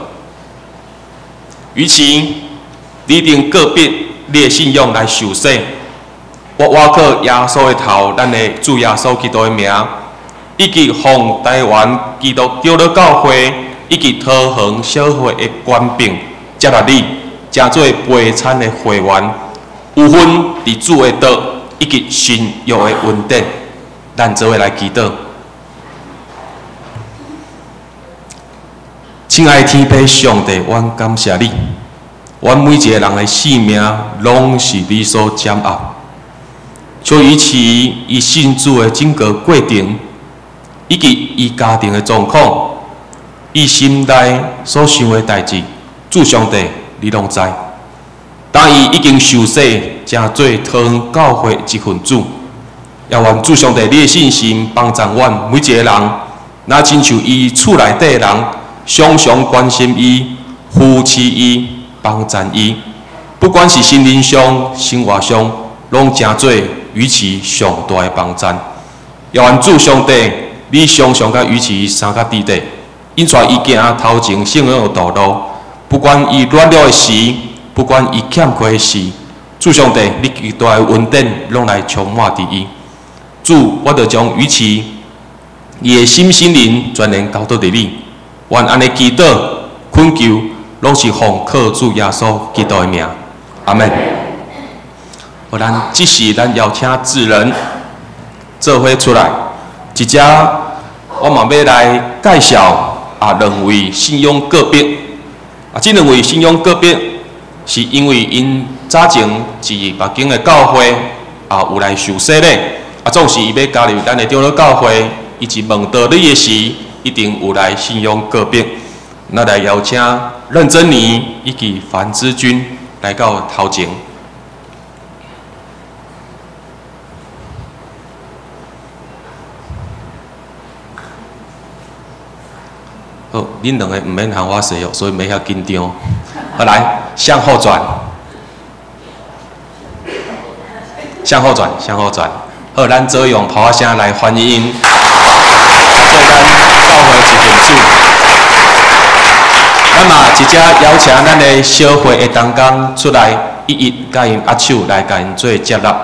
与其你定个别你的信仰来受洗，我靠耶稣的头，咱的主耶稣基督的名。以及奉台湾基督长老教会以及桃园小会的官兵接纳你，成做陪参的会员，有份伫主的道以及信约的恩典，咱做伙来祈祷。亲爱的天父上帝，阮感谢你，阮每一个人的性命拢是你所掌握，就以此以信主的整个过程。以及伊家庭的状况，伊心内所想的代志，主上帝你拢知。当伊已经受洗，成做桃园教会一份子，也愿主上帝你的信心帮助阮每一个人，若亲像伊厝内底的人，常常关心伊、扶持伊、帮助伊，不管是心灵上、生活上，拢成做与其上大的帮助。也愿主上帝。你常常甲与其三甲伫地，引带伊行头前信仰的道路。不管伊软弱的时，不管伊欠缺的时，主上帝，你极大的恩典拢来充满伫伊。主，我着将与其伊的心灵全然交托伫你。愿安尼祈祷、恳求，拢是奉靠主耶稣基督的名。阿门。好，咱即时咱邀请智人做伙出来。一只，我嘛要来介绍两位信仰个别这两位信仰个别，是因为因早前是北京的教会有来受洗咧，总是伊要加入咱的长老教会，以及问道理的时，一定有来信仰个别。那来邀请任珍妮以及樊之君来到头前。好，恁两个唔免喊我洗哦，所以袂遐紧张。好，来向后转，向后转，向后转。好，咱做用咆哮声来欢迎，做咱教会一份子。咱嘛直接邀请咱的小会的同工出来，一一甲因握手来甲因做接纳。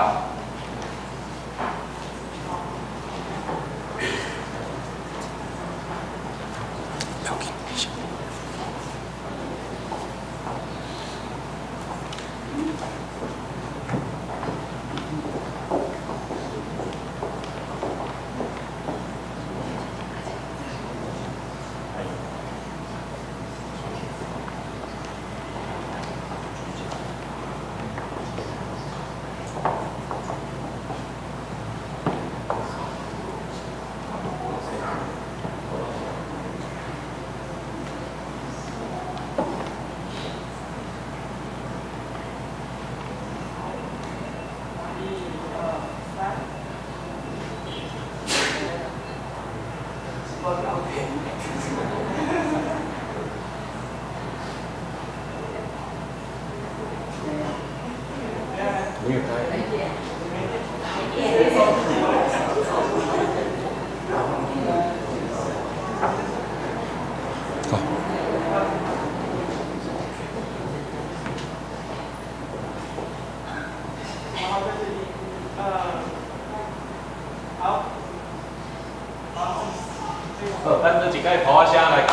好，咱做一个咆哮声来开。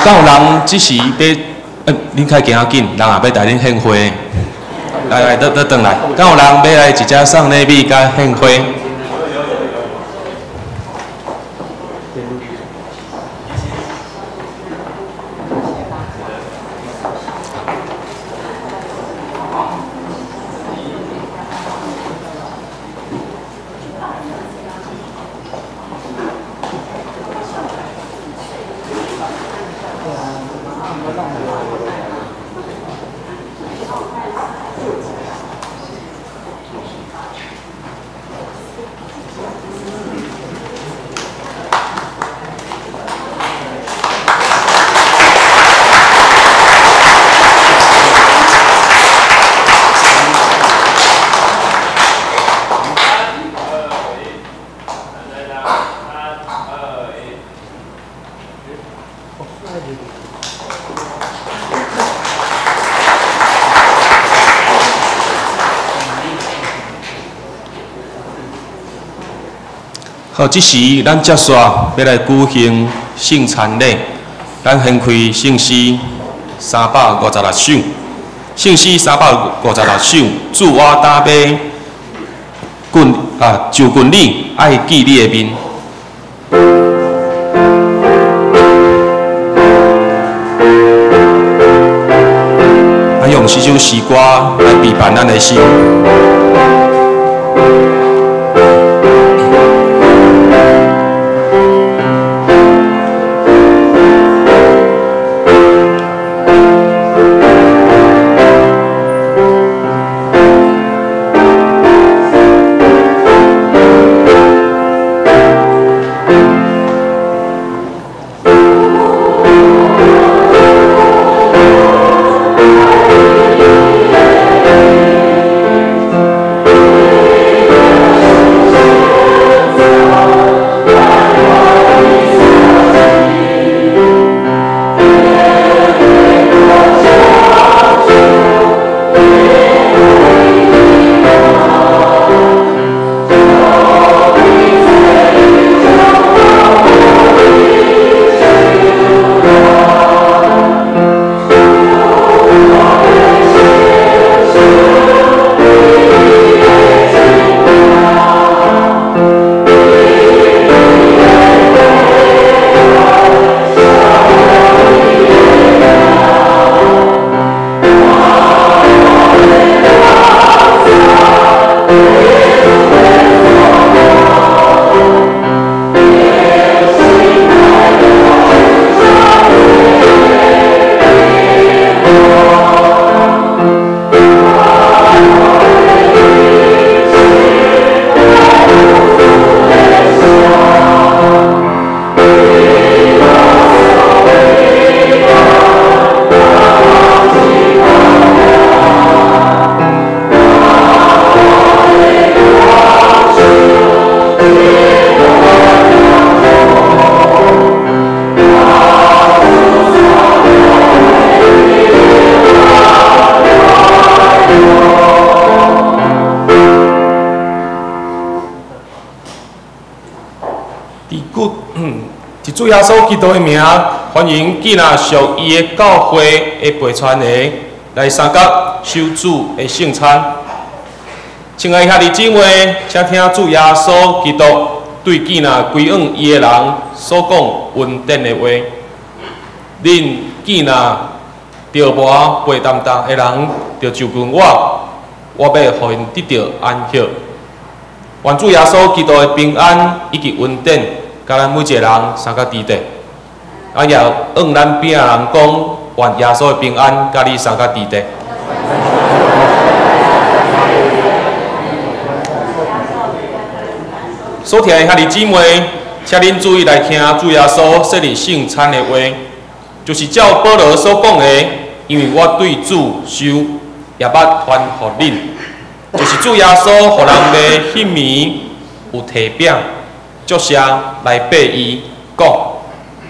敢有人即时要，恁较行紧，人也要带恁献花。来，倒转来。敢有人要来直接送礼物甲献花？好，即时咱接续要来举行圣餐礼，咱先开圣诗356首，圣诗356首，主我打马，就近你，爱记你的面。用这首诗歌来陪伴咱的心。以主耶稣基督的名，欢迎囡仔属伊的教会的陪传的来参加受主的圣餐。亲爱兄弟姊妹，请听主耶稣基督对囡仔归往伊的人所讲恩典的话。恁囡仔着磨背担当的人，着就近我要互因得到安息。愿主耶稣基督的平安以及恩典，甲咱每一个人相甲伫地。啊，也向咱边仔人讲，愿耶稣的平安甲你相甲伫地。所听的兄弟姊妹，请恁注意来听主耶稣设立圣餐的话，就是照保罗所讲的，因为我对主受也捌传互恁。就是主耶稣，互人卖迄暝有提饼，祝谢来拜伊，讲：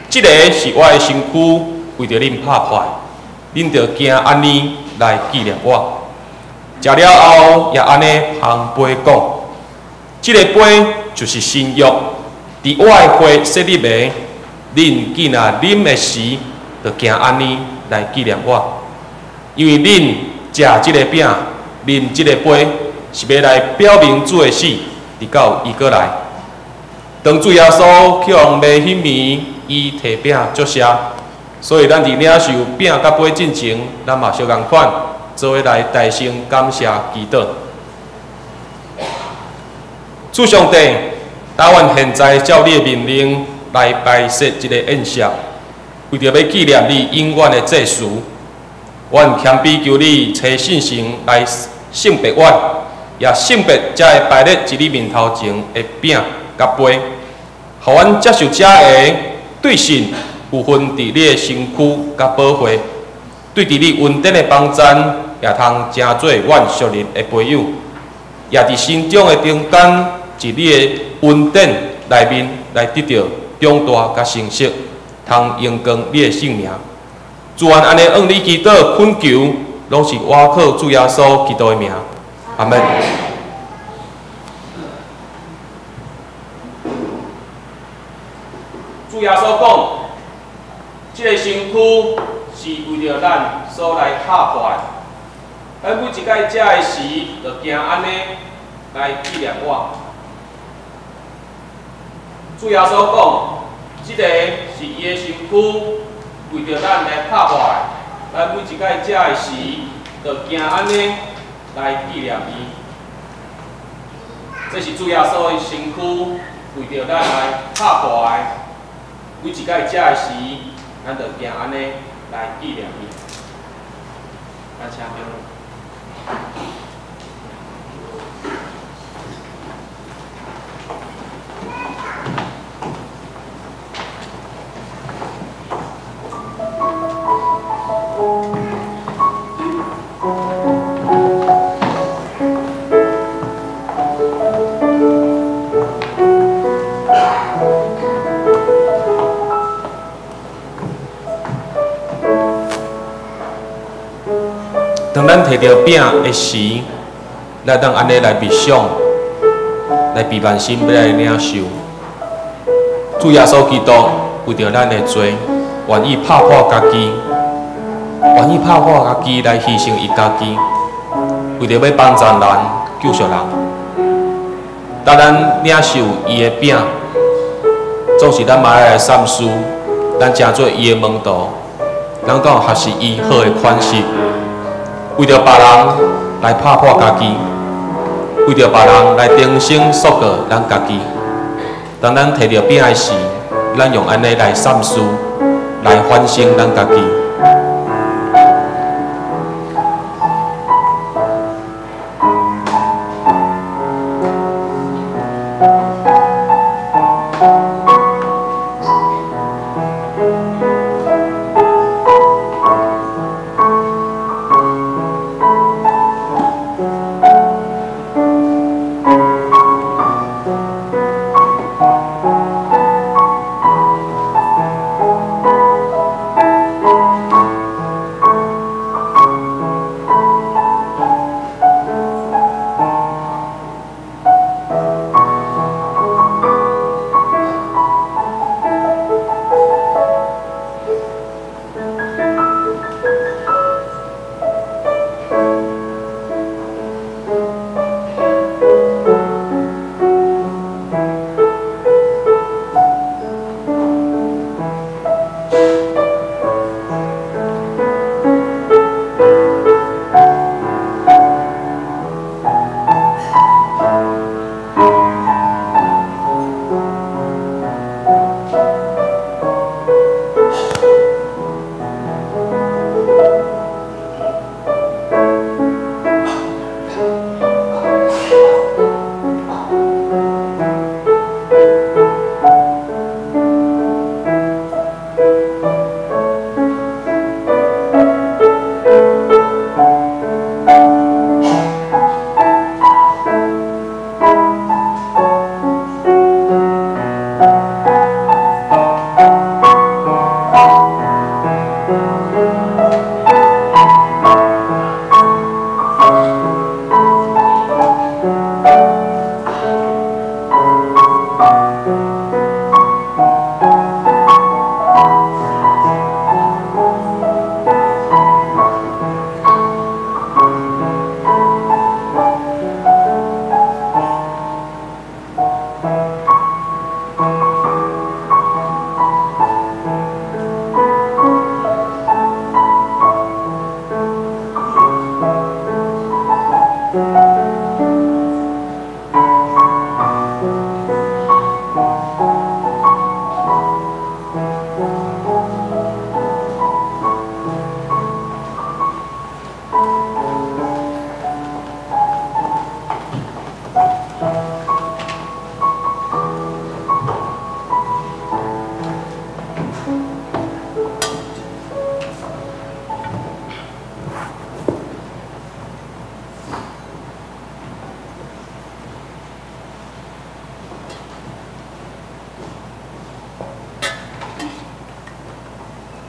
即个是我的身躯，为着恁拍破，恁着行安尼来纪念我。食了后，也安尼旁杯讲：即个杯就是新约，伫我的血设立的，恁既然啉的时，着行安尼来纪念我。因为恁食即个饼。啉即个杯，是要来表明主的死，直到伊过来。当主耶稣去往卖迄暝，伊提饼祝谢，所以咱伫领受饼甲杯进前，咱嘛小共款，做伙来大声感谢祈祷。主上帝，但愿现在照你的命令来摆设一个宴席，为着要纪念你永远的祭祀。阮谦卑求你找信心来圣别阮，也圣别才会摆列伫你面头前的饼甲杯，互阮接受者会对神有份伫你的身躯甲保护，对伫你恩典的帮赞，也通成做阮属灵的朋友，也伫心中的中间，伫你的恩典内面来得到长大甲成熟，通荣光你的圣名。主愿安尼向你祈祷恳求，拢是倚靠主耶稣基督的名，阿门。主耶稣讲，这个身躯是为着咱所来拍破的，咱每一摆食的时，就行安尼来纪念我。主耶稣讲，这个是伊的身躯。为着咱来拍破的，咱每一摆食的时，就行安尼来纪念伊。这是主耶稣的身躯，为着咱来拍破的，每一摆食的时，咱就行安尼来纪念伊。咱请长老。当咱摕到饼的时，咱当安尼来默想，来闭慢心，要来领受。主耶稣基督为着咱的罪，愿意拍破家己，愿意拍破家己来牺牲伊家己，为着要帮助人、救赎人。当咱领受伊的饼，总是咱嘛来三思，咱成做伊的门徒，咱讲学习伊好的款式。为着别人来拍破家己，为着别人来重新塑造咱家己。当咱摕到饼的时，咱用安尼来三思，来反省咱家己。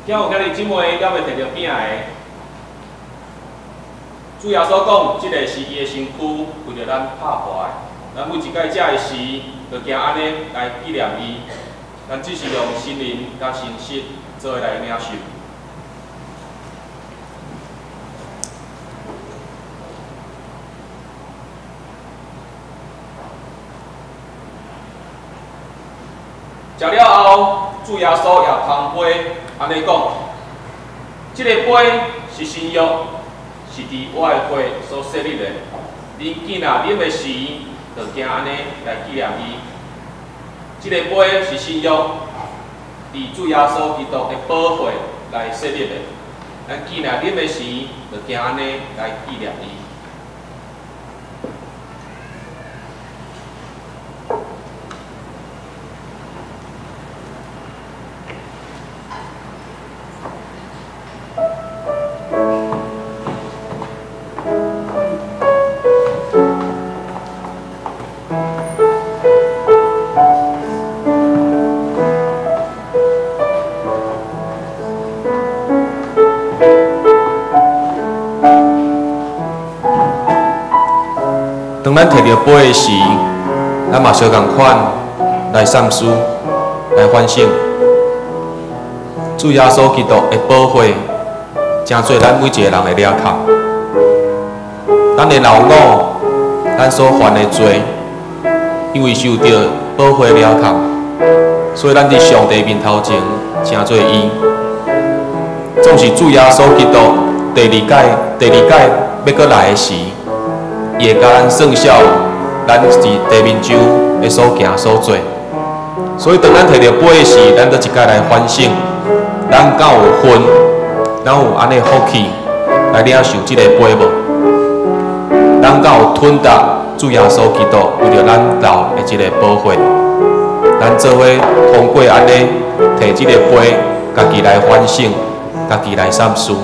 今有今日姊妹了袂摕到饼的，主要所讲，即个是伊的身躯为着咱拍破的。咱每一届食的时，就惊安尼来纪念伊。咱只是用心灵甲心识做来领受。食了后，主耶稣也捧杯，安尼讲：，即个杯是新约，是伫我的血所设立的。恁既然啉的时，就惊安尼来纪念伊。即个杯是新约，伫主耶稣基督的宝血来设立的。咱既然啉的时，就惊安尼来纪念伊。当咱摕到杯的时，咱嘛相共款来三思，来反省。主耶稣基督的宝血，真做咱每一个人的了靠。咱的老我，咱所犯的罪，因为受到宝血了靠，所以咱伫上帝面头前真做伊。总是主耶稣基督第二届要搁来的时。也甲咱算晓，咱是地面上的所行所做，所以当咱摕到杯时，咱就一概来反省，咱敢有份，咱有安尼福气来领受即个杯无？咱敢有吞达主耶稣基督为着咱留的即个宝血？咱做伙通过安尼摕即个杯，家己来反省，家己来三思。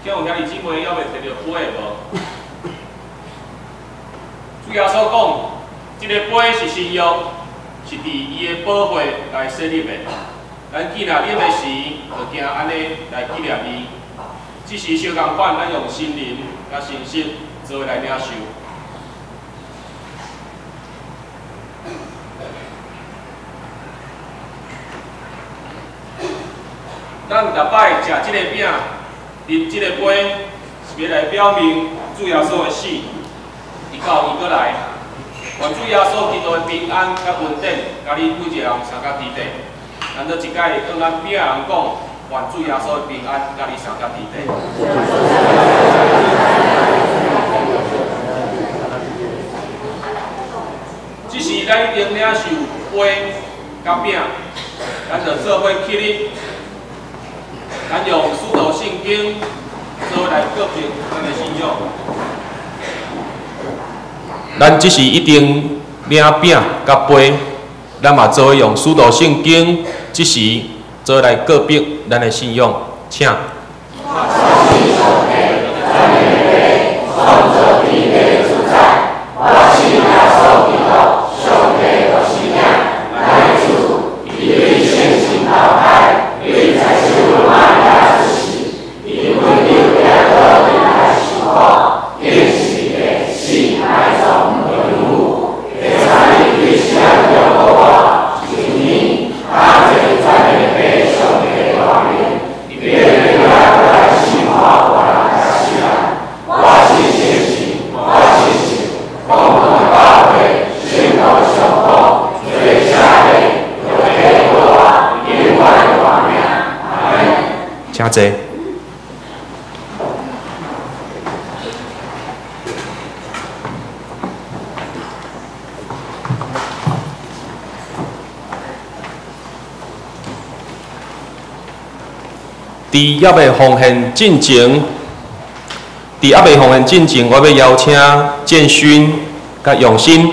叫有兄弟姊妹还袂摕到杯的无？主耶稣讲，这个杯是新约，是伫伊的宝血来设立的。咱记若啉的时，就惊安尼来纪念伊。只是相共款，咱用心灵甲信心做来领受。咱逐摆食即个饼，啉即个杯，是要来表明主耶稣的死，伊到伊过来。愿主耶稣基督的平安甲稳定，甲你每一个人参加伫地。咱做一届向咱饼的人讲，愿主耶稣的平安甲你参加伫地。只是咱一定领受杯甲饼，咱就做伙起立。咱用使徒圣经做来革命咱的信仰。咱只是一定领饼甲杯，咱嘛做用使徒圣经只是做来革命咱的信仰，请。请坐。伫还未奉献进前，我要邀请建勋甲用心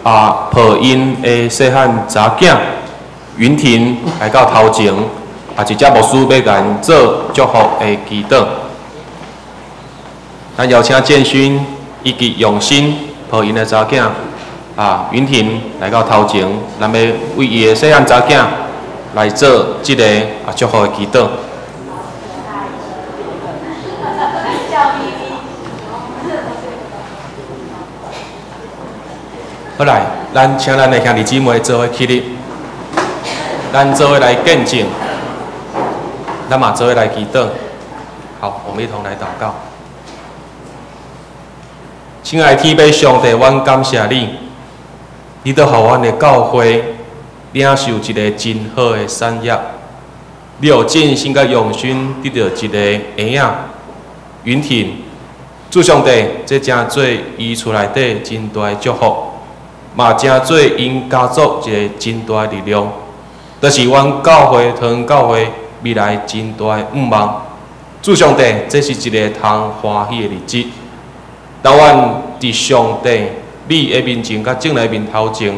抱因的细汉查囝云婷来到头前。一只牧师要甲因做祝福的祈祷，咱邀请建勋以及用心抱因的查囝云婷来到头前，咱要为伊的细汉查囝来做即个祝福的祈祷。好来，咱请咱的兄弟姊妹做伙起立，咱做伙来见证。咱嘛做伙来祈祷，好，我们一同来祷告。亲爱的天父上帝，阮感谢你，你都互阮的教会领受一个真好的产业，你有尽心甲用心得到一个婴仔允婷。主上帝，这真做伊厝内底真大的祝福，嘛真做因家族一个真大的力量，就是阮教会同教会。未来真大的愿望，主上帝，这是一个通欢喜的日子。当阮伫上帝你的面前甲正来面头前，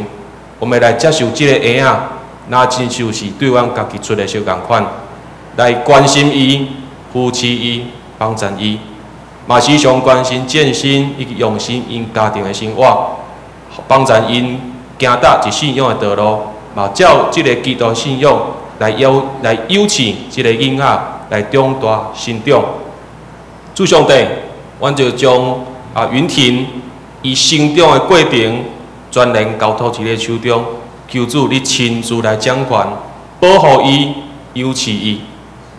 我们来接受这个婴仔，那亲像是对阮家己出的小共款，来关心伊、扶持伊、帮助伊，嘛时常关心建心以及用心因家庭的生活，帮助因行踏一信仰的道路，嘛照这个基督信仰。来幼稚这个囡仔来长大成长。主上帝，阮就将云婷伊成长的过程全然交托伫你手中，求主你亲自来掌权，保护伊、幼稚伊。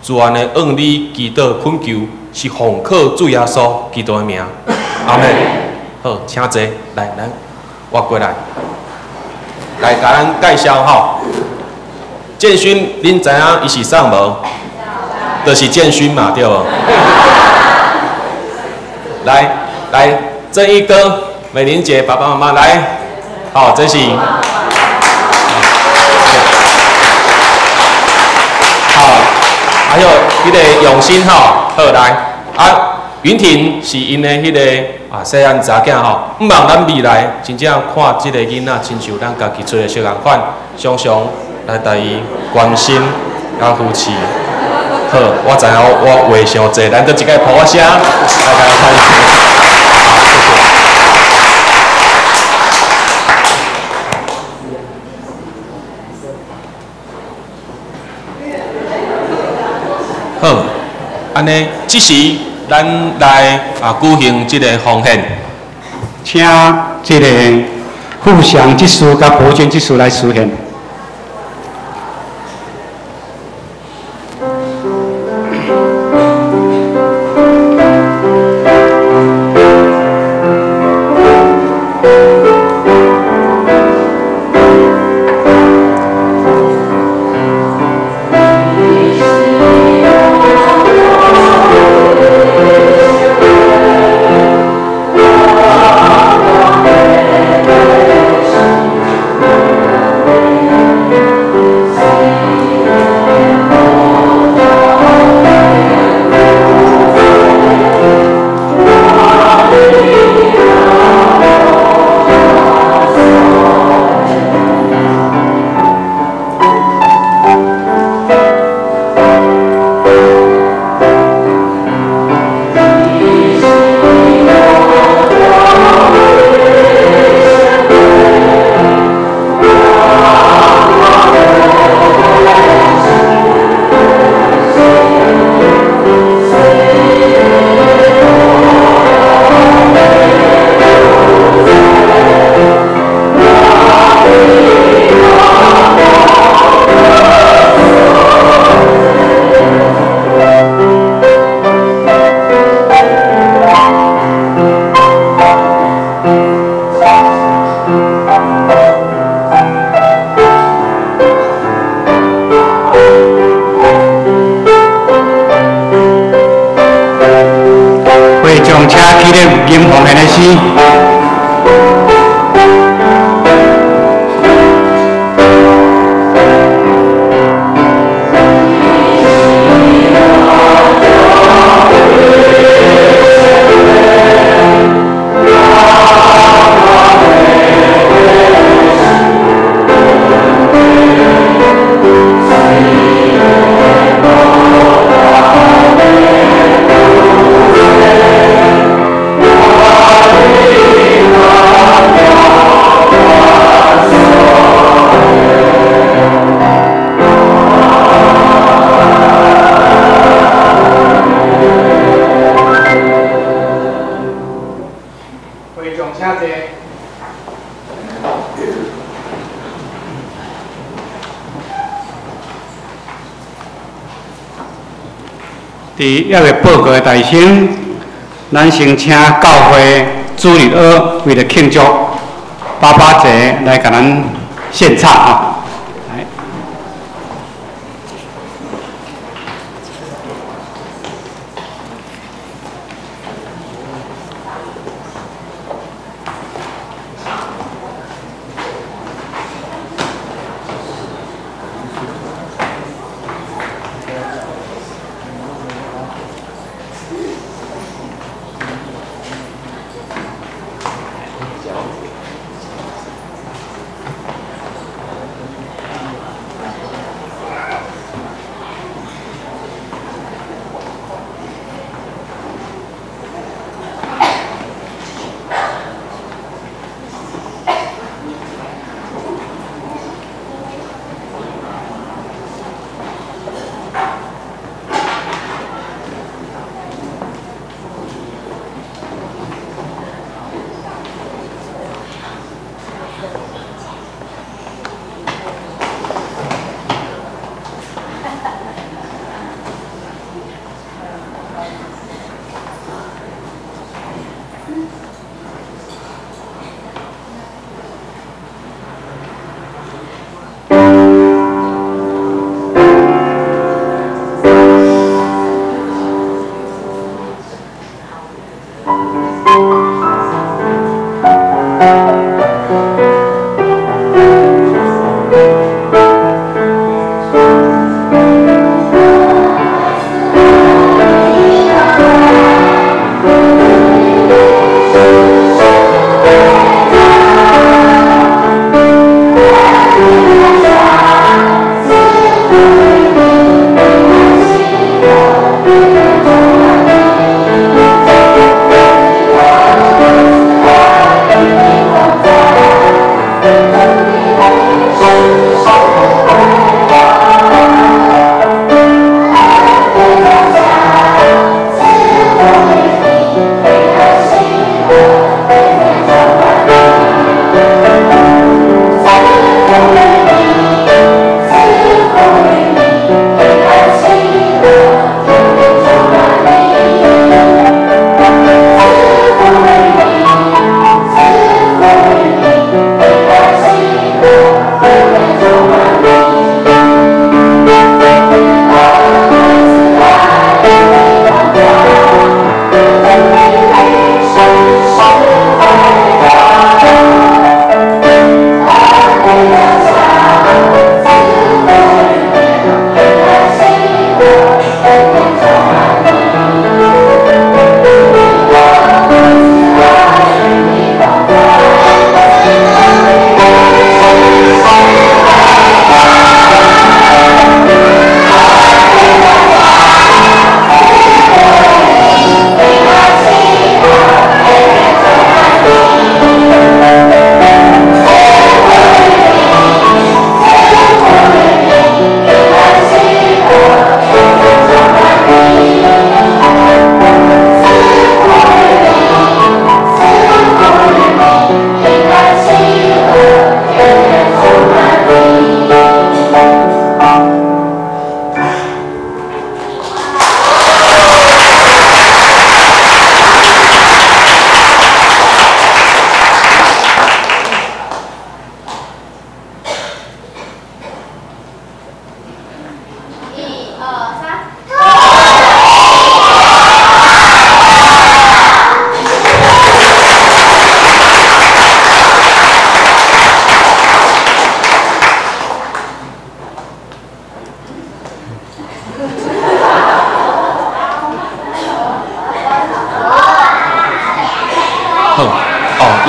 主安的愿你祈祷恳求，是奉靠主耶稣基督的名。阿门。好，请坐，来，咱活过来，来甲咱介绍吼。建勋，恁知影伊是啥无？就是建勋嘛，对无？来，正义哥、美玲姐、爸爸妈妈来，好，这是。好，还有迄个用心吼，好来云婷是因的迄个细汉查囝吼，毋望咱未来真正看即个囡仔亲像咱家己做的小共款，常常来带伊关心、甲扶持。好，我知影我话伤济，咱就一个抱声，大家欢迎。好，安尼，即时咱来举行即个奉献，请这个副祥执事甲保全执事来实现。伫要个报告的大声，咱先请教会主日学为了庆祝爸爸节来甲咱献唱啊！来。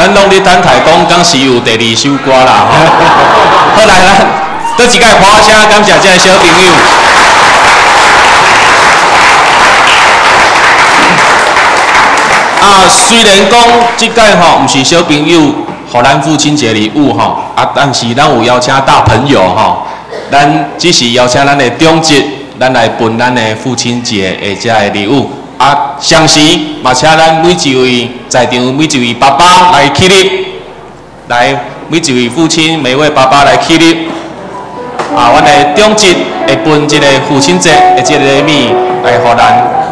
咱拢咧等待讲，敢是有第2首歌啦吼。好来咱，倒一届欢声，感谢这个小朋友。虽然讲即届吼，毋是小朋友，互咱父亲节礼物吼，但是咱有邀请大朋友吼，咱只是邀请咱的中职，咱来分咱的父亲节的遮个礼物。详时嘛，请咱每一位在场每一位爸爸来起立，来每一位父亲、每位爸爸来起立。阮的中职会分即个父亲节的即个礼物来互咱。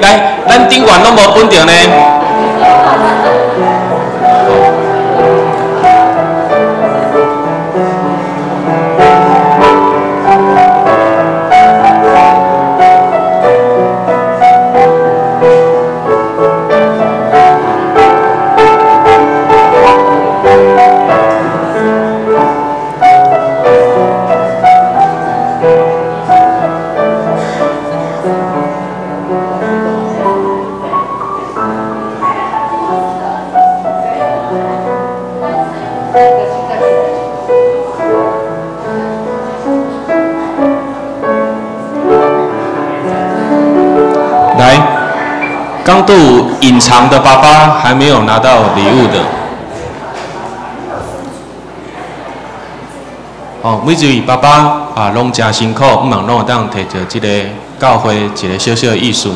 来，咱顶管拢无分着呢。刚都隐藏的爸爸还没有拿到礼物的，每一位爸爸拢真辛苦，毋茫拢有当摕着即个教会一个小小的意思。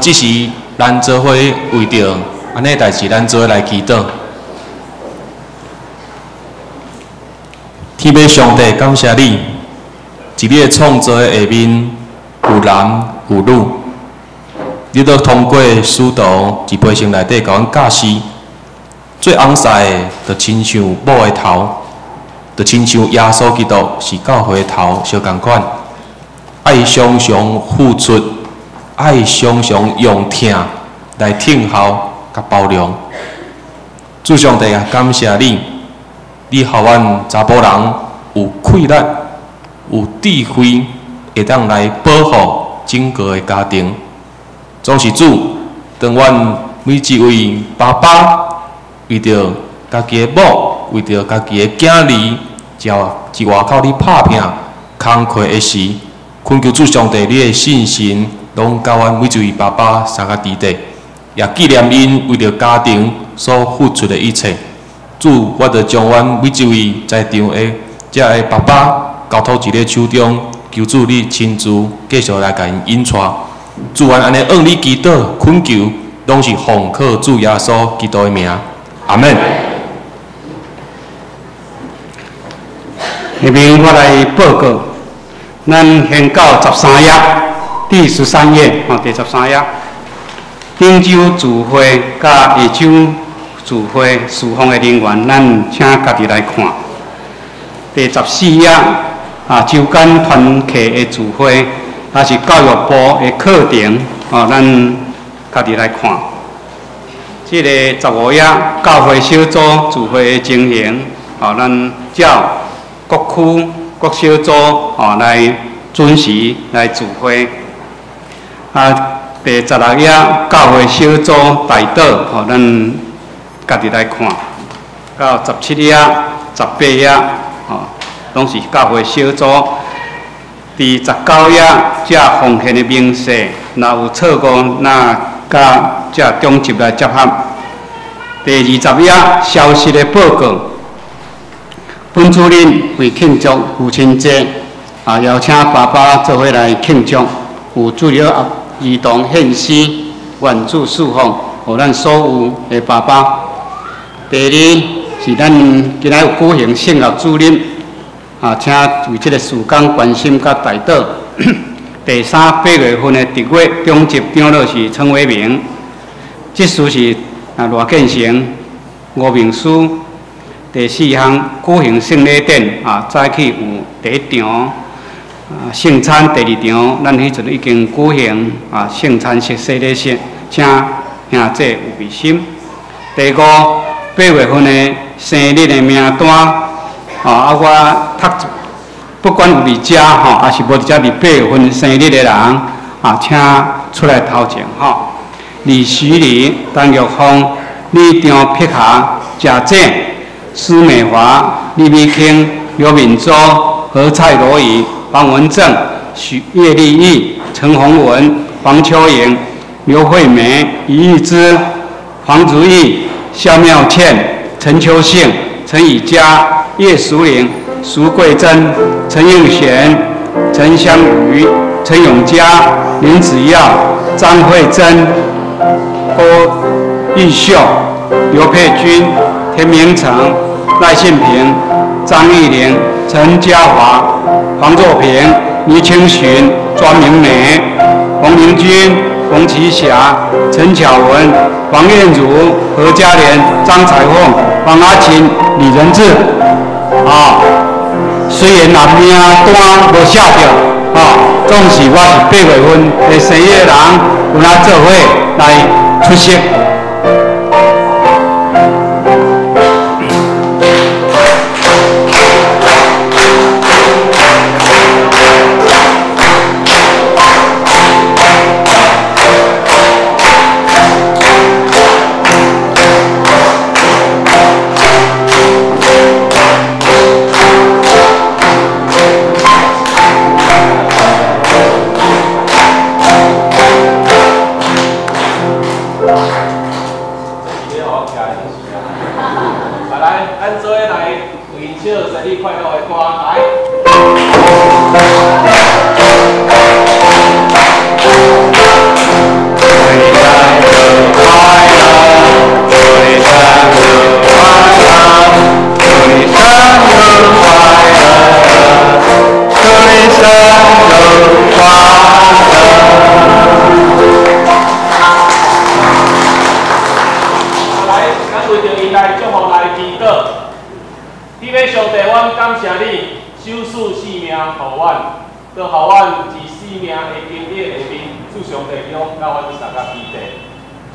只是咱做伙为着安尼代志，咱做伙来祈祷。天父上帝，感谢你，伫你的创造的下面有男有女。你都通过使徒一辈生内底，甲阮教示，最昂塞的，就亲像母的头，就亲像耶稣基督是教会的头，相共款。爱常常付出，爱常常用疼来听候甲包容。主上帝啊，感谢你，你互阮查甫人有气力、有智慧，会当来保护整个的家庭。总是主，当阮每一位爸爸为着家己的某，为着家己的囝儿，伫外口咧打拼、工课的时，恳求主上帝你的信心，拢教阮每一位爸爸三个弟弟，也纪念因为着家庭所付出的一切。主，我着将阮每一位在场的遮个爸爸交托伫你手中，求主你亲自继续来甲因引带。主愿安尼按你祈祷恳求，拢是奉靠主耶稣基督的名，阿门。下面我来报告，咱先到13页，第13页，第13页，汀州聚会甲下州聚会侍奉的人员，咱请家己来看。第14页，周间团契的聚会。也是教育部的课程，咱家己来看。这个15页教会小组聚会的情形，咱照各区各小组来准时来聚会。第16页教会小组大道，咱家己来看。到17页、18页，拢是教会小组。第19页，这奉献的明细，若有错误，那甲这中级来接合。第20页，消息的报告。本主任为庆祝父亲节，邀请爸爸做伙来庆祝。有主了儿童献诗，愿主赐福，互咱所有的爸爸。第二是咱今仔有举行圣乐主任，请为这个事工关心甲代祷。第三8月份的10月中级长老是陈伟明，这事是罗建成、吴明书。第四项举行圣礼典，早起有第一场圣餐，第二场咱迄阵已经举行圣餐式洗礼式，请兄弟有备心。第五8月份的生日的名单，我读。不管有伫遮还是无伫遮，伫8月份生日的人，请出来头前李徐礼、陈玉芳、李张碧霞、贾正、施美华、李美卿、刘敏洲、何蔡罗仪、王文正、叶丽玉、陈宏文、黄秋莹、刘惠梅、于玉芝、黄如意、肖妙倩、陈秋杏、陈以佳、叶淑玲、苏桂珍、陈应璇、陈香瑜、陈永嘉、林子耀、张慧珍、郭玉秀、刘佩君、田明成、赖信平、张玉玲、陈嘉华、黄作平、倪清寻、庄明美、洪明君、冯奇霞、陈巧文、王燕如、何嘉莲、张彩凤、王阿琴、李仁志，虽然名单无写着，总是我是8月份的生日的人，有来做伙来出席。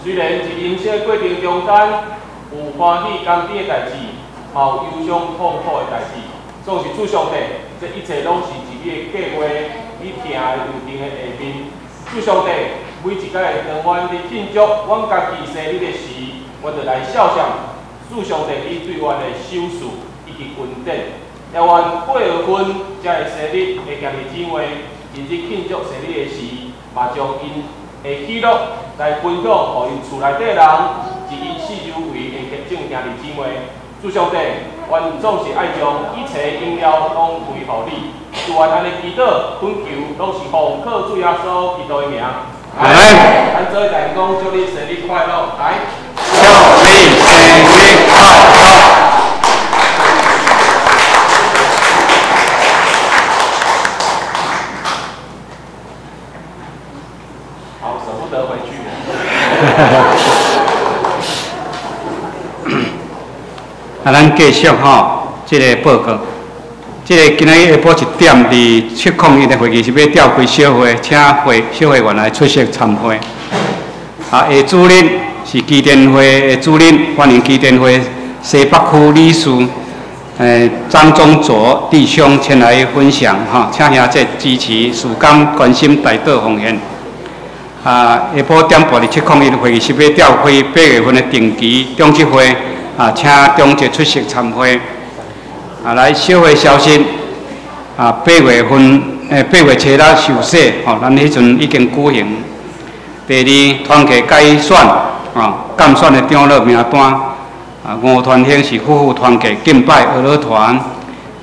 虽然一人生过程中间有欢喜甘甜的代志，也有忧伤痛苦的代志，总是主上帝，这一切拢是一你的计划，你行的有定的下面。主上帝每一届当阮伫庆祝阮家己生日的时，我就来孝想主上帝伊对阮的赏赐以及恩典。也愿8月份才的生日的兄弟姊妹，因日庆祝生日的时，嘛将因的喜乐来分享，互因厝内底人，一以四周围的结正兄弟姊妹。主上帝，阮总是爱将一切荣耀拢归乎你。主愿安尼祈祷恳求，拢是奉靠主耶稣基督的名。来，咱做大讲，祝你生日快乐！来，祝你生日快乐！好，舍不得回去。咱继续这个报告。这个今仔日下晡1点，伫7控1的会议是要召开小会，请小会员来出席参会。下主任是基电会的主任，欢迎基电会西北区理事张宗卓弟兄前来分享请兄弟支持事工关心大道奉献。下晡1点半伫7控1的会议是要召开8月份的定期中级会，请中级出席参会。来小会消息，8月份8月初6受洗，咱迄阵已经举行。第二，团契改选监选的长老名单，吴团兴是夫妇团契敬拜儿乐团，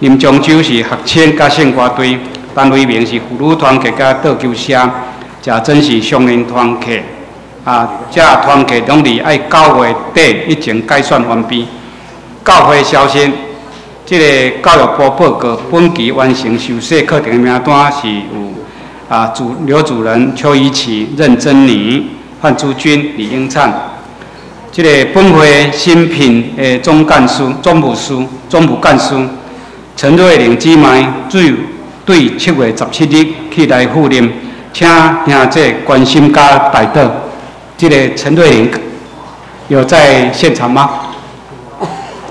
林中洲是学青甲圣歌队，陈伟明是妇女团契甲道球社，这真是双人团契啊！这团契拢伫爱9月底以前改选完毕。教会消息，这个教育部报告，本期完成授课课程的名单是有刘主任邱怡琪、任珍妮、范珠君、李英灿。这个本会新聘的总干事、总务干事陈瑞玲姊妹，对7月17日起来赴任，请兄弟关心加带到。这个陈瑞玲有在现场吗？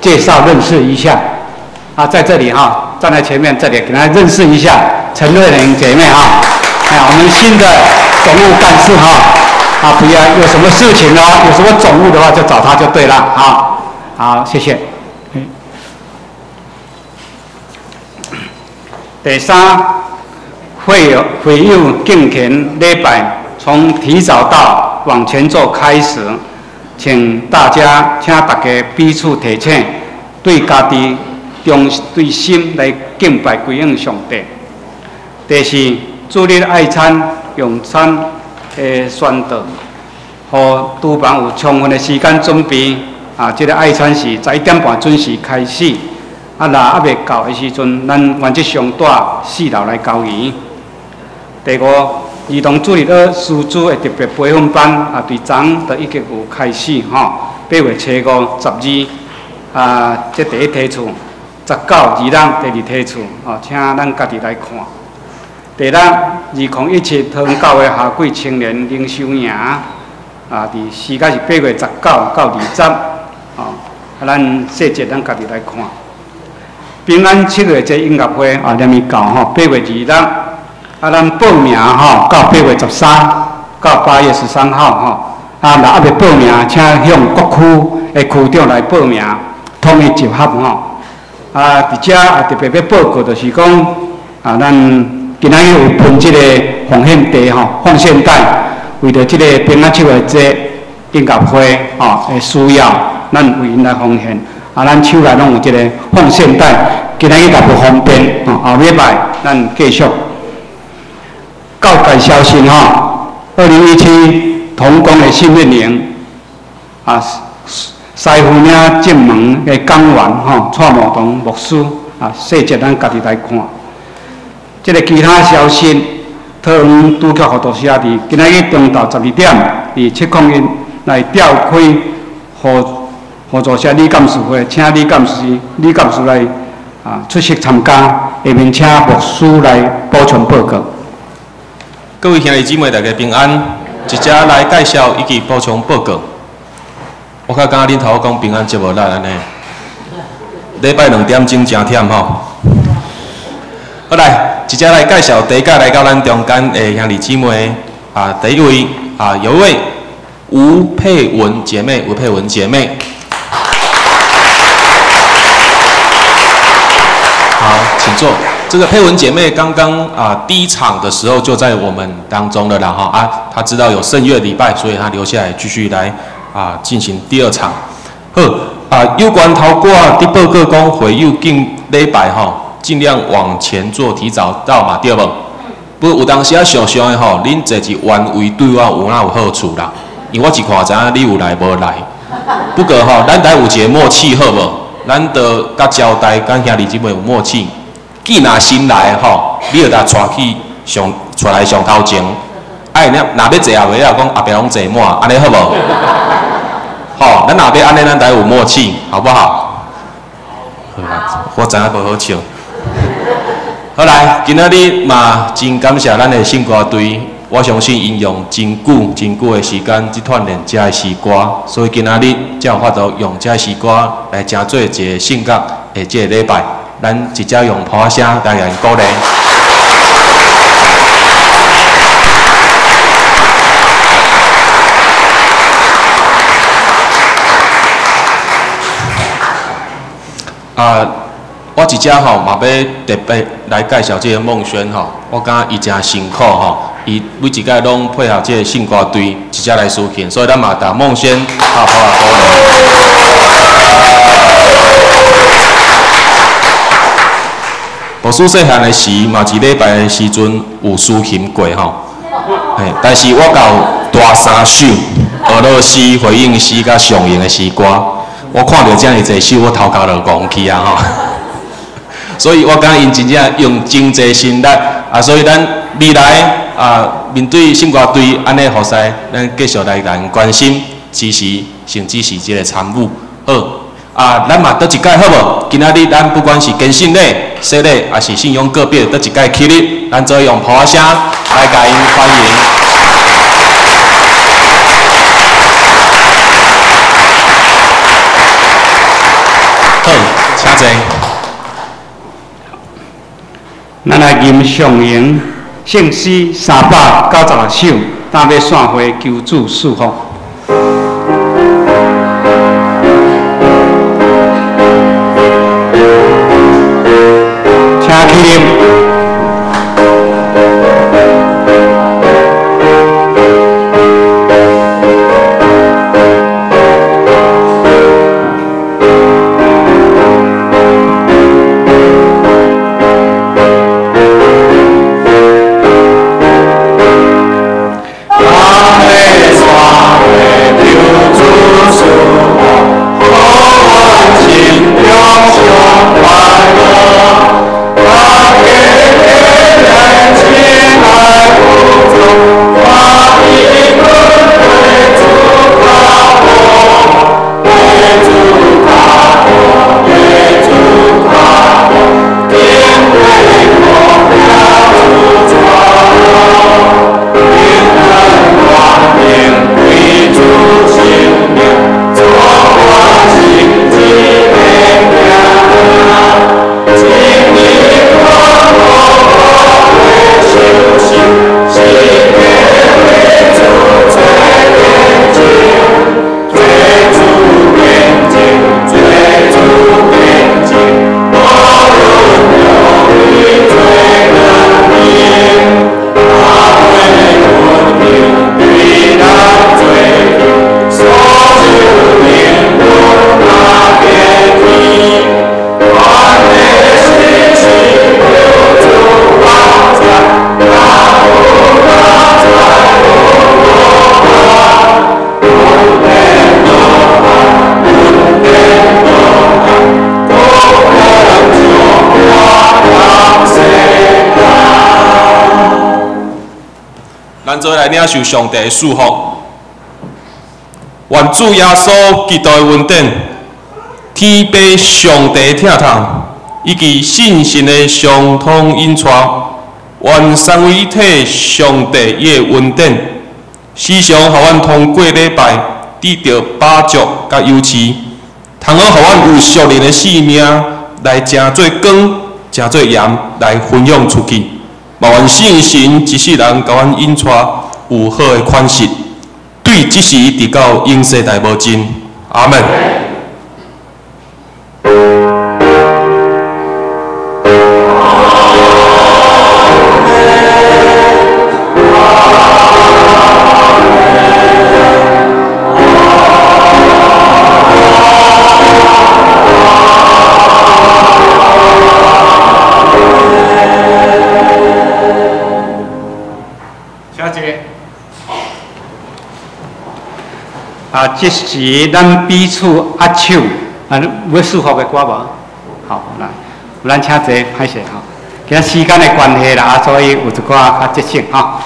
介绍认识一下。啊，在这里哈，站在前面这里，给大家认识一下陈瑞玲姐妹哈。我们新的总务干事哈，不要有什么事情哦，有什么总务的话就找她就对了啊。好，谢谢。第三，会友敬虔礼拜，从提早到往前走开始，请大家彼此提醒，对家己对心来敬拜归应上帝。第四，主日爱餐用餐的宣导，和厨房有充分的时间准备。这个爱餐是11点半准时开始。若还未到的时阵，咱原则上带4楼来交易。第五，儿童主日学师资的特别培训班对昨就已经有开始8月初5、12这第一梯次，19、20第二梯次请咱家己来看。第六，2017桃园教会下季青年领袖营伫时间是8月19到20咱细节咱家己来看。平安7月节音乐会连伊到8月2日，咱报名到8月13到8月13号若还未报名，请向各区的区长来报名，统一集合伫遮特别要报告就是讲咱今仔日有喷这个奉献地奉献袋，为着这个平安7月节音乐会的需要，咱为因来奉献。咱手内拢有这个奉献袋，今仔日也不方便后礼拜咱继续。告解消息2017同工的训练营西湖岭进门的讲员蔡茂同牧师细节咱家己来看。这个其他消息，桃园拄局辅导室伫今仔日中昼12点，伫701来召开辅助社李干事会，请李干事来出席参加，下面请牧师来补充报告。各位兄弟姊妹，大家平安。一只来介绍以及补充报告。我较感觉恁头讲平安节无力安尼。礼拜2点钟真忝吼。好来，一只来介绍第一个来到咱中间的兄弟姊妹第一位有一位吴佩文姐妹。好，请坐。这个佩文姐妹刚刚第一场的时候就在我们当中了啦她知道有圣乐礼拜，所以她留下来继续来进行第二场。好有关头过伫报告讲会友敬礼拜尽量往前做，提早到嘛，对无？不过有当时想的恁坐一弯位对我有好处啦，因为我一看知影你有来无来。不过咱来有一个默契好无？咱得甲交代，甲兄弟姊妹有默契。既若新来你就甲带去带来上头前。若要坐后尾讲后壁拢坐满，安尼好无？咱若要安尼，咱才有默契，好不好？好啦，我知影无好笑。好来，今仔日嘛真感谢咱的圣歌队，我相信因用真久的时间去锻炼这个诗歌，所以今仔日才有法度用这个诗歌来成做一个圣乐的这个礼拜。咱直接用普声来人鼓励。我一只嘛要特别来介绍这个梦轩我感觉伊真辛苦伊每一届拢配合这个圣歌队，一只来抒情，所以咱嘛打梦轩鼓励。牧师细汉的时，嘛一礼拜的时阵有抒情过但是我到大三首俄罗斯回应诗甲上映的诗歌，我看到这么侪首，我头壳就戆去啊吼。所以我感觉因真正用真侪心力啊，所以咱未来啊，面对圣歌队安尼好势，咱继续来人关心、支持，甚至是即个参与。好啊，咱嘛倒一届好无？今仔日咱不管是建信礼、洗礼，还是信仰个别倒一届起立，咱做用普声来甲因欢迎。好，请坐。咱来吟上吟圣诗396首，当要散会求主赐福。请起立。咱做来领受上帝的祝福，愿主耶稣基督的恩典、天父上帝疼痛以及信心的相通引带，愿三位一体上帝伊的恩典，时常互阮通过礼拜得到饱足甲优赐，通好互阮有属灵的性命来成做光、成做盐来分享出去。望愿圣神一世人甲阮引带有好的款式，对即时直到永世代无尽。阿门。这时咱彼此握手，要祝福的歌无？好，来，咱请坐，歹势吼。今仔时间的关系啦，所以有一寡较节省吼。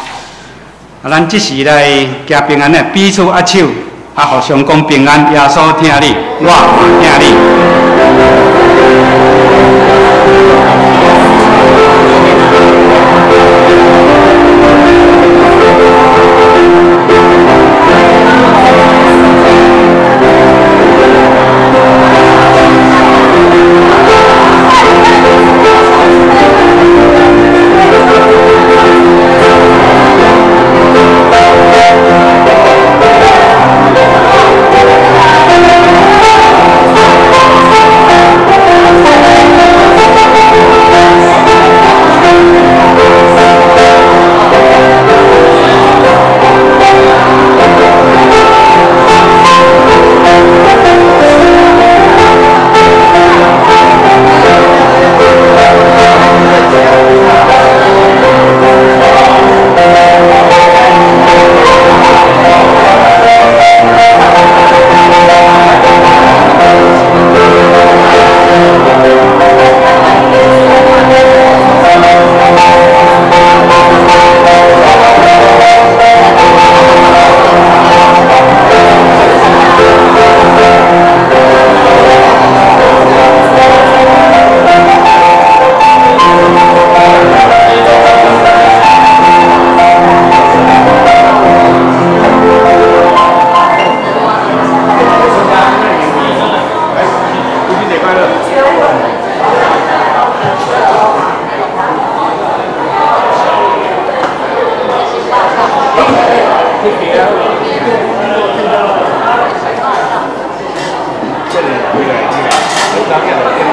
咱这时来行平安的，彼此握手，互相讲平安，耶稣听你，我嘛听你。这里，这个，